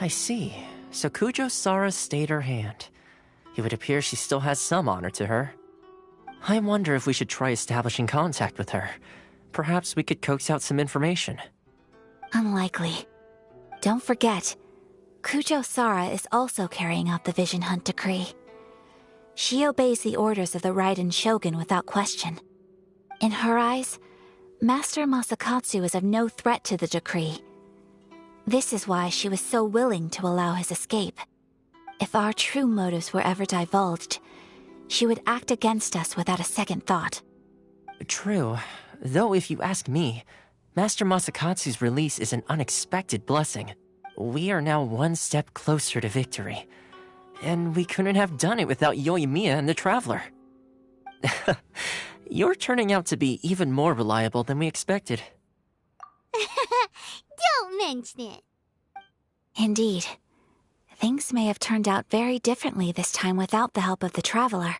I see. So Kujo-Sara stayed her hand. It would appear she still has some honor to her. I wonder if we should try establishing contact with her. Perhaps we could coax out some information. Unlikely. Don't forget, Kujo-Sara is also carrying out the Vision Hunt Decree. She obeys the orders of the Raiden Shogun without question. In her eyes, Master Masakatsu is of no threat to the decree. This is why she was so willing to allow his escape. If our true motives were ever divulged, she would act against us without a second thought. True. Though if you ask me, Master Masakatsu's release is an unexpected blessing. We are now one step closer to victory. And we couldn't have done it without Yoimiya and the Traveler. You're turning out to be even more reliable than we expected. Don't mention it. Indeed. Things may have turned out very differently this time without the help of the Traveler.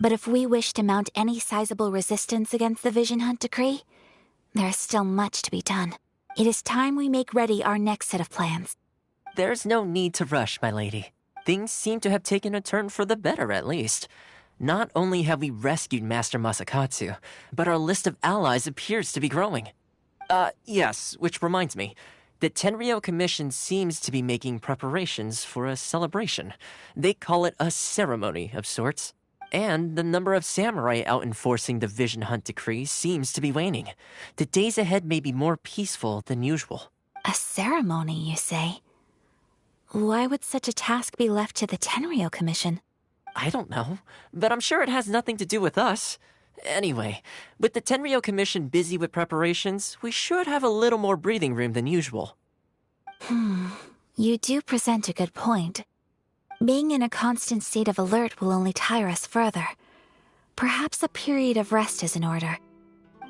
But if we wish to mount any sizable resistance against the Vision Hunt Decree, there is still much to be done. It is time we make ready our next set of plans. There's no need to rush, my lady. Things seem to have taken a turn for the better, at least. Not only have we rescued Master Masakatsu, but our list of allies appears to be growing. Yes, which reminds me. The Tenryou Commission seems to be making preparations for a celebration. They call it a ceremony of sorts. And the number of samurai out enforcing the Vision Hunt Decree seems to be waning. The days ahead may be more peaceful than usual. A ceremony, you say? Why would such a task be left to the Tenryou Commission? I don't know, but I'm sure it has nothing to do with us. Anyway, with the Tenryou Commission busy with preparations, we should have a little more breathing room than usual. You do present a good point. Being in a constant state of alert will only tire us further. Perhaps a period of rest is in order.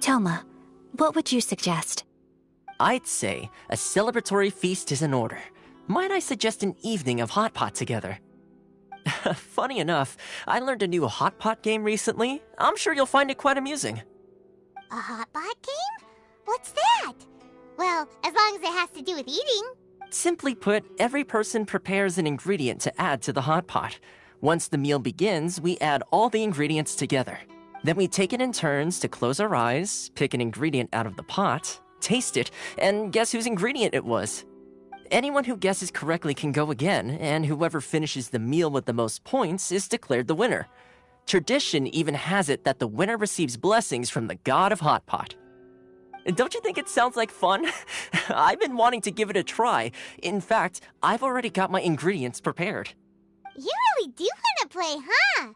Toma, what would you suggest? I'd say a celebratory feast is in order. Might I suggest an evening of hot pot together? Funny enough, I learned a new hot pot game recently. I'm sure you'll find it quite amusing. A hot pot game? What's that? Well, as long as it has to do with eating. Simply put, every person prepares an ingredient to add to the hot pot. Once the meal begins, we add all the ingredients together. Then we take it in turns to close our eyes, pick an ingredient out of the pot, taste it, and guess whose ingredient it was. Anyone who guesses correctly can go again, and whoever finishes the meal with the most points is declared the winner. Tradition even has it that the winner receives blessings from the god of hot pot. Don't you think it sounds like fun? I've been wanting to give it a try. In fact, I've already got my ingredients prepared. You really do want to play, huh?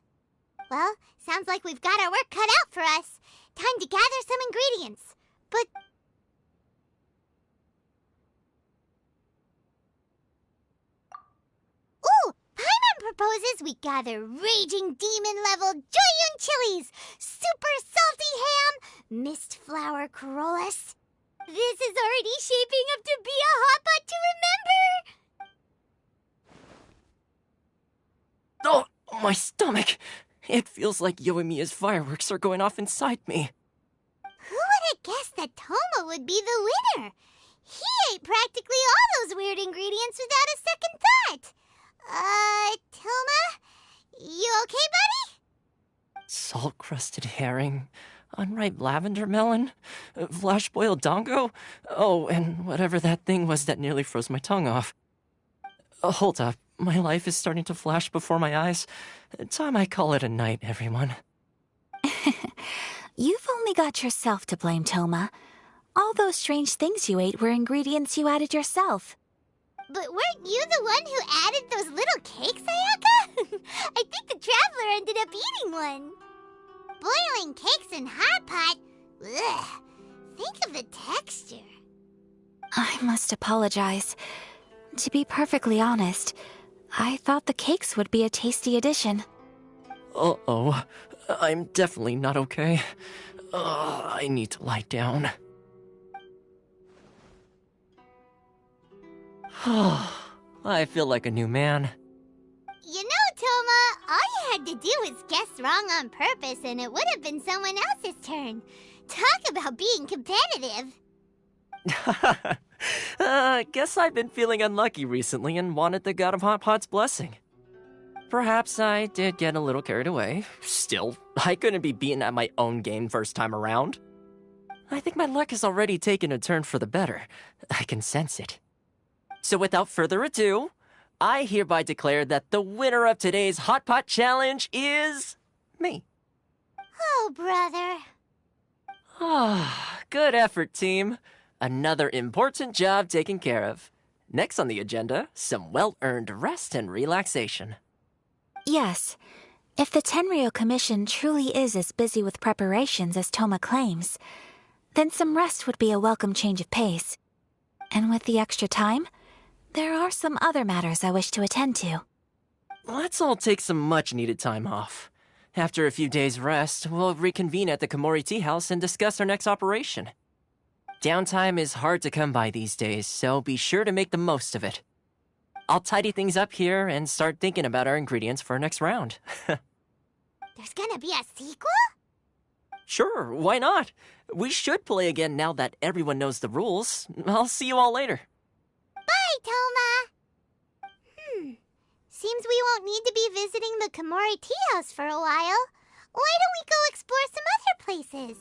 Well, sounds like we've got our work cut out for us. Time to gather some ingredients. But... Ooh! Paimon proposes we gather raging demon-level Joyun chilies, super salty ham, mist flower corollas. This is already shaping up to be a hot pot to remember! Oh, my stomach! It feels like Yoimiya's fireworks are going off inside me. Who would have guessed that Toma would be the winner? He ate practically all those weird ingredients without a second thought. Toma? You okay, buddy? Salt-crusted herring, unripe lavender melon, flash-boiled dongo, oh, and whatever that thing was that nearly froze my tongue off. Hold up, my life is starting to flash before my eyes. Time I call it a night, everyone. You've only got yourself to blame, Toma. All those strange things you ate were ingredients you added yourself. But weren't you the one who added those little cakes, Ayaka? I think the Traveler ended up eating one. Boiling cakes in hot pot? Ugh. Think of the texture. I must apologize. To be perfectly honest, I thought the cakes would be a tasty addition. Uh-oh. I'm definitely not okay. I need to lie down. I feel like a new man. You know, Toma, all you had to do was guess wrong on purpose and it would have been someone else's turn. Talk about being competitive. Guess I've been feeling unlucky recently and wanted the God of Hot Pot's blessing. Perhaps I did get a little carried away. Still, I couldn't be beaten at my own game first time around. I think my luck has already taken a turn for the better. I can sense it. So without further ado, I hereby declare that the winner of today's Hot Pot Challenge is... me. Oh, brother. Good effort, team. Another important job taken care of. Next on the agenda, some well-earned rest and relaxation. Yes. If the Tenryo Commission truly is as busy with preparations as Toma claims, then some rest would be a welcome change of pace. And with the extra time, there are some other matters I wish to attend to. Let's all take some much-needed time off. After a few days' rest, we'll reconvene at the Komori Tea House and discuss our next operation. Downtime is hard to come by these days, so be sure to make the most of it. I'll tidy things up here and start thinking about our ingredients for our next round. There's gonna be a sequel? Sure, why not? We should play again now that everyone knows the rules. I'll see you all later. Bye, Toma! Seems we won't need to be visiting the Komori Tea House for a while. Why don't we go explore some other places?